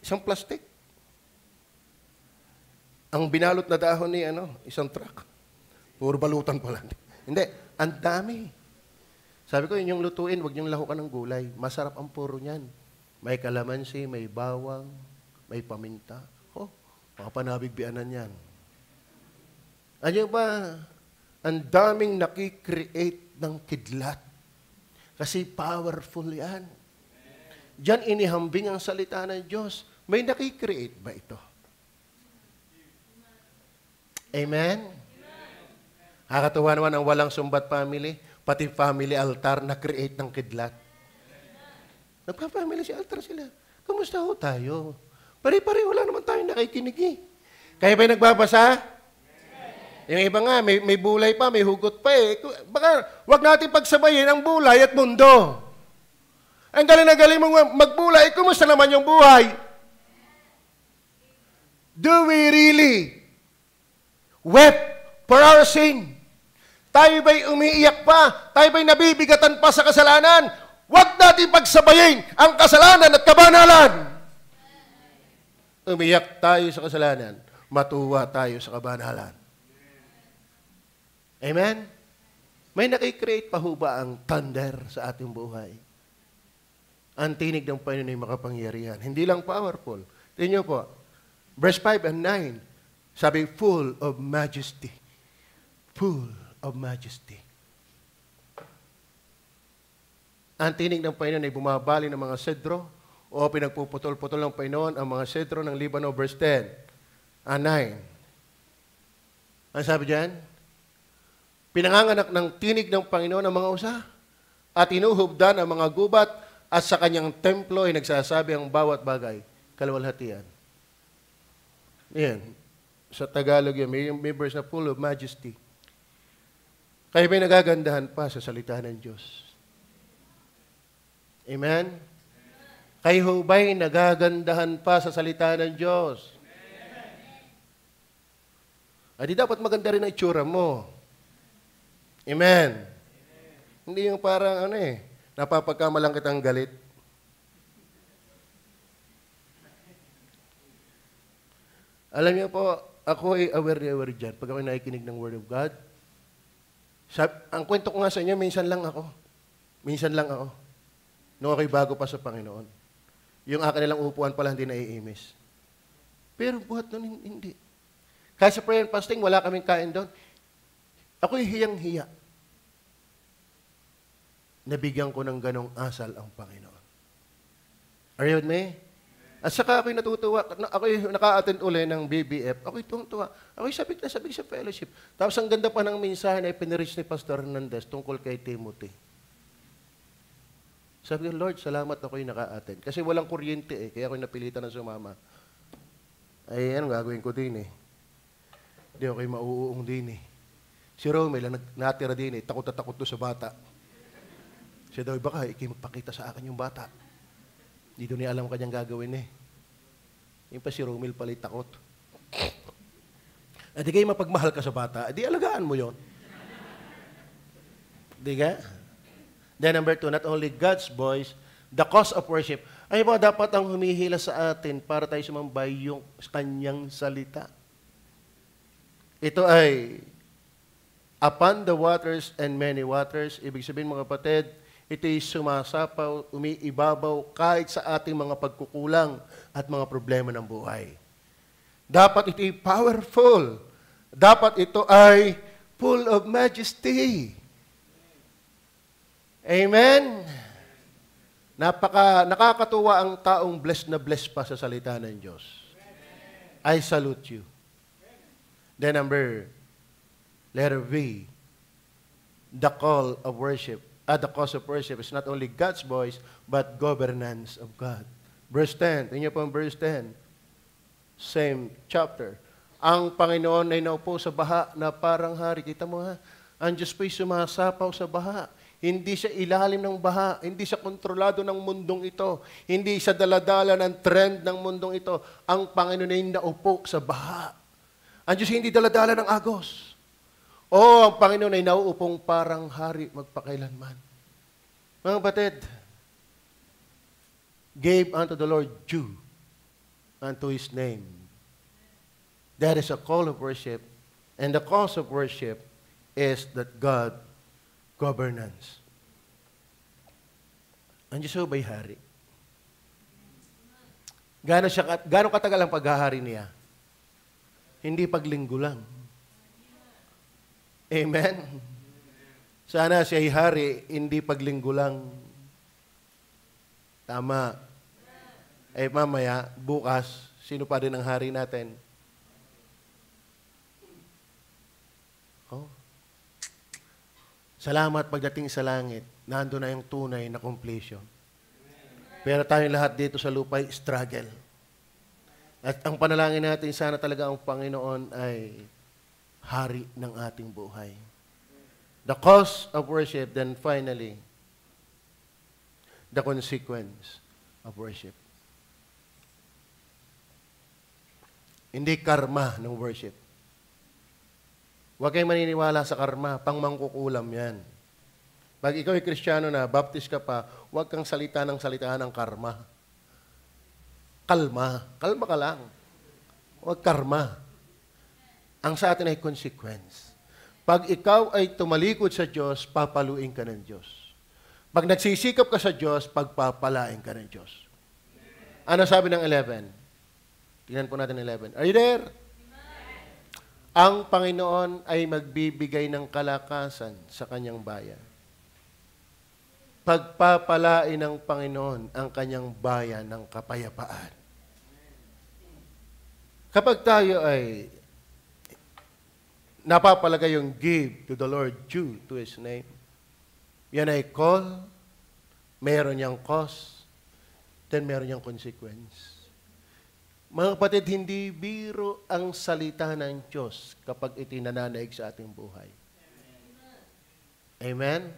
Isang plastic. Ang binalot na dahon ni isang truck. Puro balutan pala. Hindi, ang dami. Sabi ko, yun yung lutuin, huwag niyong lahukan ng gulay. Masarap ang puro niyan. May kalamansi, may bawang, may paminta. Makapanabigbianan yan. Ano ba? Ang daming nakikreate ng kidlat. Kasi powerful yan. Diyan inihambing ang salita ng Diyos. May nakikreate ba ito? Amen? Nakakatuwa naman ang walang sumbat family, pati family altar na create ng kidlat. Nagpa-family si altar sila. Kamusta ho tayo? Pare-pareho lang naman tayo nakikinig eh. Kaya ba'y nagbabasa? Yung iba nga, may bulay pa, may hugot pa eh. Baka wag natin pagsabayin ang bulay at mundo. Ang galing na galing mong magbulay, kumusta naman yung buhay? Do we really weep for our sin? Tayo ba'y umiiyak pa? Tayo ba'y nabibigatan pa sa kasalanan? Huwag natin pagsabayin ang kasalanan at kabanalan. Umiyak tayo sa kasalanan, matuwa tayo sa kabanalan. Amen? May nakikreate pa ho ba ang thunder sa ating buhay? Ang tinig ng Panginoon ay makapangyarihan. Hindi lang powerful. Tingnan niyo po, verse 5 and 9, sabi, full of majesty. Full of majesty. Ang tinig ng Panginoon ay bumabali ng mga sedro o pinagpuputol-putol ng Panginoon ang mga sedro ng Libano, verse 10 and 9. Ano sabi dyan? Pinanganganak ng tinig ng Panginoon ang mga usa at inuhubdan ang mga gubat at sa kanyang templo ay nagsasabi ang bawat bagay, kaluwalhatian. Yan. Sa Tagalog yan, may verse na full of majesty. Kaya may nagagandahan pa sa salita ng Diyos. Amen? Kayo ba'y nagagandahan pa sa salita ng Diyos? Ay, di dapat maganda rin ang itsura mo. Amen? Hindi yung parang napapagkamalang kitang galit. Alam niyo po, ako ay aware dyan. Pag ako nakikinig ng Word of God, ang kwento ko nga sa inyo, minsan lang ako. Nung ako'y bago pa sa Panginoon. Yung akin nilang upuan pala hindi naiimis. Pero buhat nun, hindi. Kahit sa prayer and fasting, wala kaming kain doon. Ako'y hiyang-hiya. Nabigyan ko ng ganong asal ang Panginoon. Are you with me? At saka ako'y natutuwa, ako'y naka-attend uli ng BBF, ako'y tuwang-tuwa. Ako'y sabik sa fellowship. Tapos ang ganda pa ng mensahe na ipinirich ni Pastor Hernandez tungkol kay Timothy. Sabi ko, Lord, salamat ako'y naka-attend. Kasi walang kuryente kaya ako'y napilitan na sumama. Ay, ano gagawin ko din Hindi ako'y mauuong din Si Romel, natira din takot na takot doon sa bata. Siya daw, baka magpakita sa akin yung bata. Hindi doon niya alam kanyang gagawin Yung pa si Romel pala takot. Di kayo mapagmahal ka sa bata, di alagaan mo yon. Di ka? Then number 2, not only God's voice, the cause of worship. Ay ba, dapat ang humihila sa atin para tayo sumambay yung kanyang salita. Ito ay upon the waters and many waters. Ibig sabihin mga kapatid, ito ay sumasapaw, umiibabaw kahit sa ating mga pagkukulang at mga problema ng buhay. Dapat ito ay powerful. Dapat ito ay full of majesty. Amen? Nakakatuwa ang taong blessed na blessed pa sa salita ng Diyos. I salute you. Then letter V, the call of worship. The cause of worship is not only God's voice, but governance of God. Verse 10, tingnan po ang verse 10. Same chapter. Ang Panginoon ay naupo sa baha na parang hari. Kita mo ang Diyos po'y sumasapaw sa baha. Hindi siya ilalim ng baha. Hindi siya kontrolado ng mundong ito. Hindi siya daladala ng trend ng mundong ito. Ang Panginoon ay naupo sa baha. Ang Diyos hindi daladala ng agos. Ang Panginoon ay nauupong parang hari magpakailanman. Mga batid, gave unto the Lord due unto His name. That is a call of worship. And the cause of worship is that God governance. Ang Diyos ba'y hari? Gaano katagal ang paghahari niya? Hindi paglinggo lang. Amen? Sana siya'y hari, hindi paglinggo lang. Tama. Mamaya, bukas, sino pa din ang hari natin? Oh. Salamat pagdating sa langit, nando na yung tunay na completion. Pero tayong lahat dito sa lupa ay struggle. At ang panalangin natin, sana talaga ang Panginoon ay hari ng ating buhay. The cause of worship, then finally, the consequence of worship. Hindi karma ng worship. Huwag kayong maniniwala sa karma, pang mangkukulam yan. Pag ikaw ay Kristiyano na, baptist ka pa, huwag kang salita ng karma. Kalma. Kalma ka lang. Huwag karma. Ang sa atin ay consequence. Pag ikaw ay tumalikod sa Diyos, papaluin ka ng Diyos. Pag nagsisikap ka sa Diyos, pagpapalain ka ng Diyos. Ano sabi ng 11? Tingnan po natin 11. Are you there? Ang Panginoon ay magbibigay ng kalakasan sa kanyang bayan. Pagpapalain ng Panginoon ang kanyang bayan ng kapayapaan. Kapag tayo ay napapalagay yung give to the Lord due to His name, yan ay call, meron niyang cause, then meron niyang consequence. Mga kapatid, hindi biro ang salita ng Diyos kapag itinananaig sa ating buhay. Amen?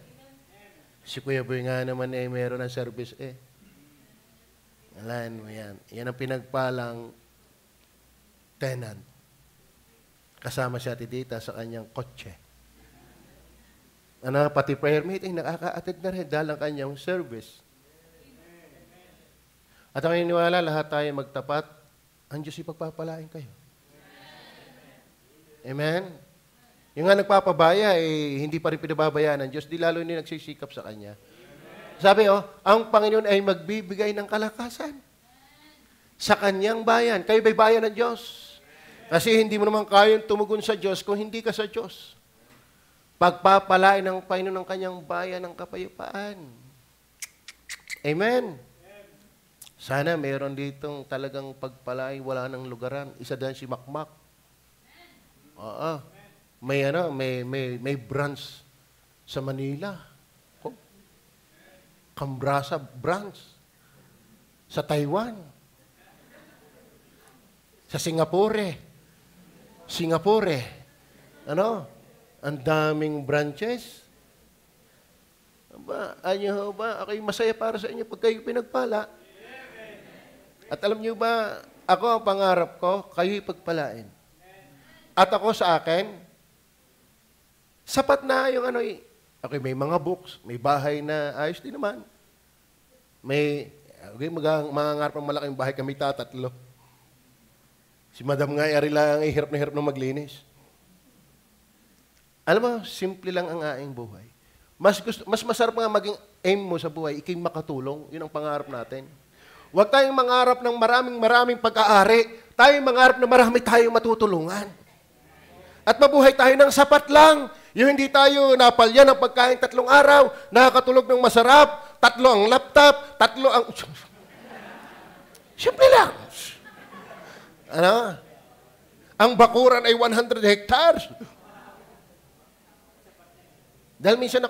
Si Kuya Boy nga naman meron ng service Alam mo yan. Yan ang pinagpalang tenant. Kasama si Ate Dita sa kanyang kotse. Pati prayer meeting, nakaka-attend na rin dahil ang kanyang service. At ang iniwala, lahat tayo magtapat, ang Diyos ipagpapalain kayo. Amen? Yung nga nagpapabaya, hindi pa rin pinababayaan ng Diyos, di lalo hindi nagsisikap sa Kanya. Sabi, ang Panginoon ay magbibigay ng kalakasan sa Kanyang bayan. Kayo ba'y bayan ng Diyos? Kasi hindi mo naman kayang tumugon sa Diyos kung hindi ka sa Diyos. Pagpapalain ng Panginoon ng Kanyang bayan ng kapayapaan. Amen? Sana mayroon ditong talagang pagpalay, wala nang lugaran. Isa din si Makmak. May branch sa Manila. Cambrasa branch. Sa Taiwan. Sa Singapore. Ang daming branches. Ako'y masaya para sa inyo pag kayo pinagpala. At alam niyo ba, ako ang pangarap ko, kayo'y pagpalain. At ako sa akin, sapat na yung okay, may mga books, may bahay na ayos din naman. Mangangarap ng malaking bahay kami tatatlo. Si Madam nga, ari lang ay hirap na maglinis. Alam mo, simple lang ang aing buhay. Mas masarap nga maging aim mo sa buhay, ikay makatulong. Yun ang pangarap natin. Huwag tayong mangarap ng maraming pag-aari. Tayong mangarap na marami tayong matutulungan. At mabuhay tayo ng sapat lang. Yung hindi tayo napalyan ng pagkain 3 araw, nakakatulog ng masarap, 3 ang laptop, 3 ang... Simple lang. Ang bakuran ay 100 hectares. Dahil minsan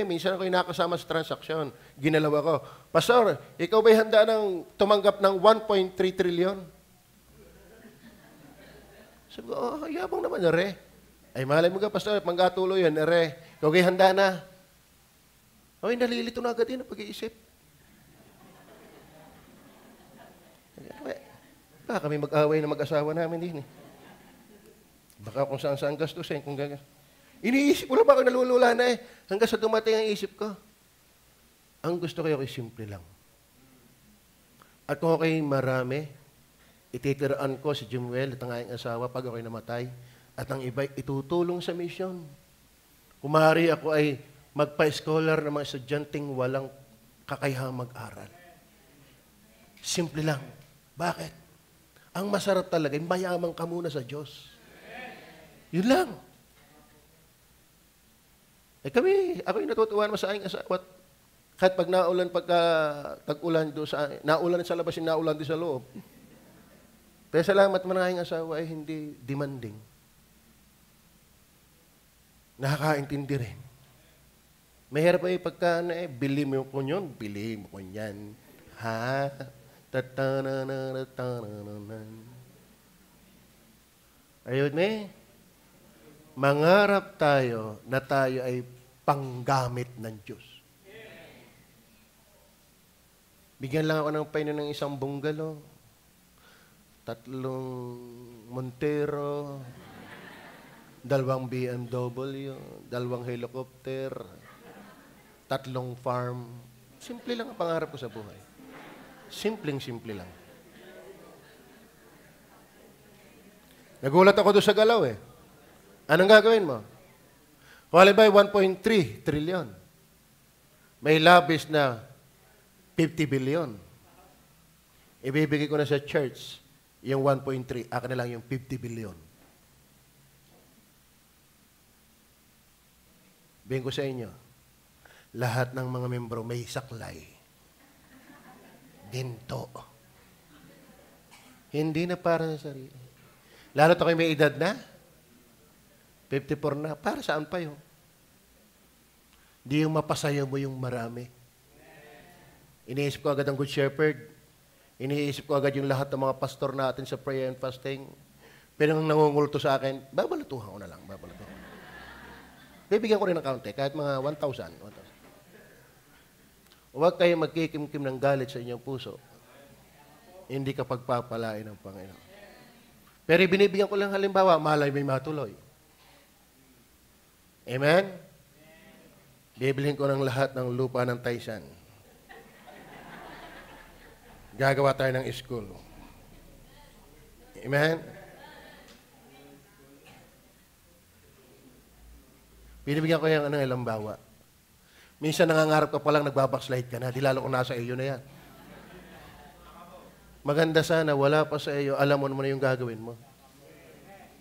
minsan ako'y nakasama sa transaksyon. Ginalaw ako, Pastor, ikaw ba'y handa ng tumanggap ng 1.3 trillion? Sabi ko, yabang naman, Ay, malay mo ka, Pastor, panggatuloy yan, Ikaw ba'y handa na? Nalilito na agad yun ang pag-iisip. Baka kami mag-away na mag-asawa namin din. Baka kung saan-saan gastusin, kung gagas. Iniisip ko lang ba ako nalulula na hanggang sa dumating ang isip ko. Ang gusto ko ay simple lang. At kung ako'y marami, ititiraan ko si Jumuel at ang aking asawa pag ako'y namatay at ang iba itutulong sa mission. Kung maaari ako ay magpa-scholar ng mga estudyanteng walang kakayahang mag-aral. Simple lang. Bakit? Ang masarap talaga, mayaman ka muna sa Diyos. Yun lang. Ako'y natutuwa naman sa aking asawa. Kahit pag tag-ulan doon naulan sa labas, naulan din sa loob. Pero salamat man ang aking asawa ay hindi demanding. Nakakaintindi rin. Mahirap ay pagka bili mo ko yun, bili mo ko yan. Ha? Tatanananatananan. Are you with me? Mangarap tayo na tayo ay panggamit ng Diyos. Bigyan lang ako ng paino ng isang bungalo, 3 Montero, 2 BMW, 2 helicopter, 3 farm. Simple lang ang pangarap ko sa buhay. Simpleng-simple lang. Nagulat ako doon sa galaw eh. Anong gagawin mo? Kung halimbawa 1.3 trillion, may labis na 50 billion. Ibibigay ko na sa church yung 1.3, akin na lang yung 50 billion. Bigyan ko sa inyo, lahat ng mga membro may saklay. Ginto. Hindi na para sa sarili. Lalo to kayo may edad na, 54 na, para saan pa yun? Di yung mapasaya mo yung marami. Iniisip ko agad ang Good Shepherd. Iniisip ko agad yung lahat ng mga pastor natin sa prayer and fasting. Pero nang nangungulto sa akin, babalatuhan ko na lang, babalatuhan ko. Bibigyan ko rin ng kaunti, kahit mga 1,000. Huwag kayo magkikimkim ng galit sa inyong puso. Hindi ka pagpapalain ng Panginoon. Pero binibigyan ko lang halimbawa, malay may matuloy. Amen? Bibilhin ko ng lahat ng lupa ng Taysan. Gagawa tayo ng school. Amen? Binibigyan ko yung ilang bawa. Minsan nangangarap ka palang nagbabackslide ka na, di lalo kung nasa iyo na yan. Maganda sana, wala pa sa iyo, alam mo naman yung gagawin mo.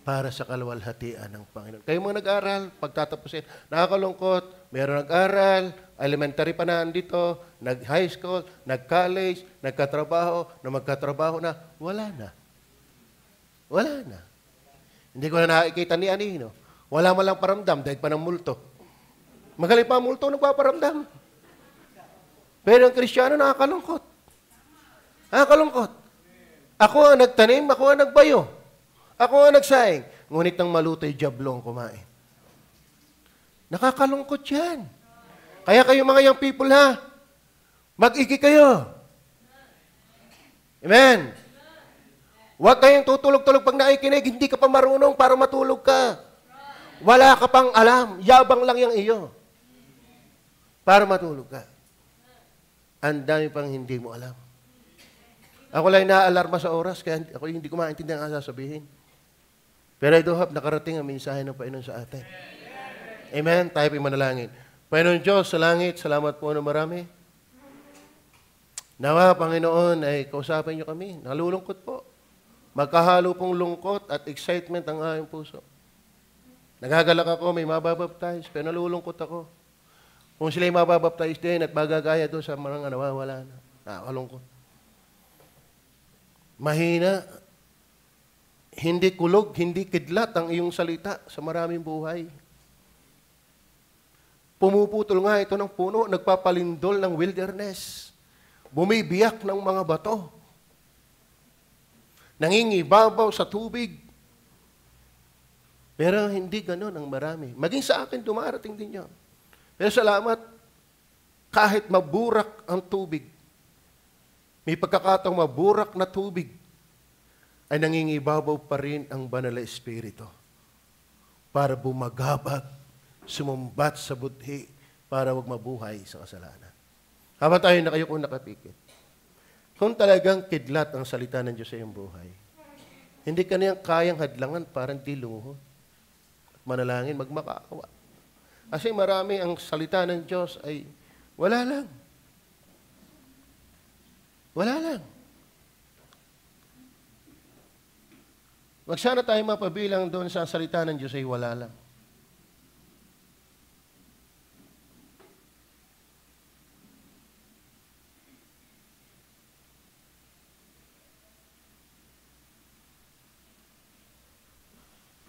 Para sa kaluwalhatian ng Panginoon. Kayo mga nag-aral, pagtatapusin, nakakalungkot, meron nag-aral, elementary pa na andito, nag-high school, nag-college, nagkatrabaho, na magkatrabaho na, wala na. Wala na. Hindi ko na nakikita ni Anino. Wala man lang paramdam, dahil pa ng multo. Magaling pa ang multo, nagpaparamdam. Pero ang Kristiyano, nakakalungkot. Nakakalungkot. Ako ang nagtanim, ako ang nagbayo. Ako ang nagsaing. Ngunit ang maluto'y jablong kumain. Nakakalungkot yan. Kaya kayo mga young people ha, mag-iki kayo. Amen. Huwag kayong tutulog-tulog pag naikinig, hindi ka pa marunong para matulog ka. Wala ka pang alam, yabang lang yung iyo. Para matulog ka. Ang dami pang hindi mo alam. Ako lang naalarma sa oras, kaya ako hindi ko maintindihan ang sasabihin. Pero I do hope nakarating ang mensahe ng Panginoon sa atin. Amen? Tayo po'y manalangin. Panginoon Diyos, sa langit, salamat po na marami. Nawa, Panginoon, ay kausapin niyo kami. Nalulungkot po. Magkahalo pong lungkot at excitement ang aking puso. Nagagalak ako, may mababaptize, pero nalulungkot ako. Kung sila'y mababaptize din at magagaya doon sa mga nawawala na. Nakakalungkot. Mahina. Hindi kulog, hindi kidlat ang iyong salita sa maraming buhay. Pumuputol nga ito ng puno, nagpapalindol ng wilderness. Bumibiyak ng mga bato. Nangingibabaw sa tubig. Pero hindi gano'n ang marami. Maging sa akin, dumarating din yun. Pero salamat, kahit maburak ang tubig, may pagkakataong maburak na tubig, ay nangingibabaw pa rin ang banal na Espiritu para bumagabag, sumumbat sa budhi, para wag mabuhay sa kasalanan. Habang tayo na kayo kung nakapikit. Kung talagang kidlat ang salita ng Diyos sa iyong buhay, hindi ka niyang kayang hadlangan parang di lumuhod. Manalangin, magmakaawa. Kasi marami ang salita ng Diyos ay wala lang. Wala lang. Wag sana tayo mapabilang doon sa salita ng Diyos ay wala lang.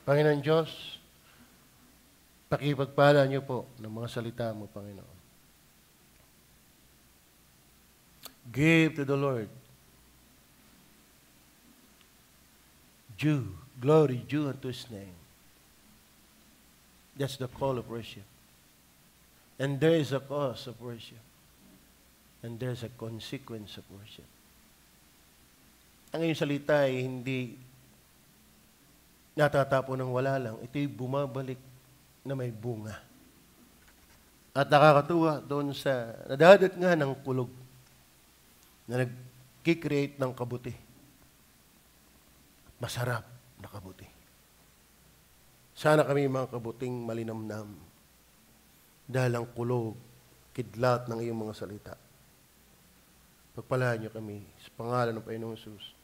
Panginoon Diyos, Pakipagpala niyo po ng mga salita mo, Panginoon. Give to the Lord due, glory due unto His name. That's the call of worship. And there is a cause of worship. And there's a consequence of worship. Ang iyong salita ay hindi natatapo ng wala lang. Ito'y bumabalik na may bunga. At nakakatuwa doon sa nadadat nga ng kulog na nag-create ng kabuti. Masarap na kabuti. Sana kami mga kabuting malinamnam dahil ang kulog, kidlat ng iyong mga salita. Pagpalaan niyo kami sa pangalan ng Panginoong Jesus.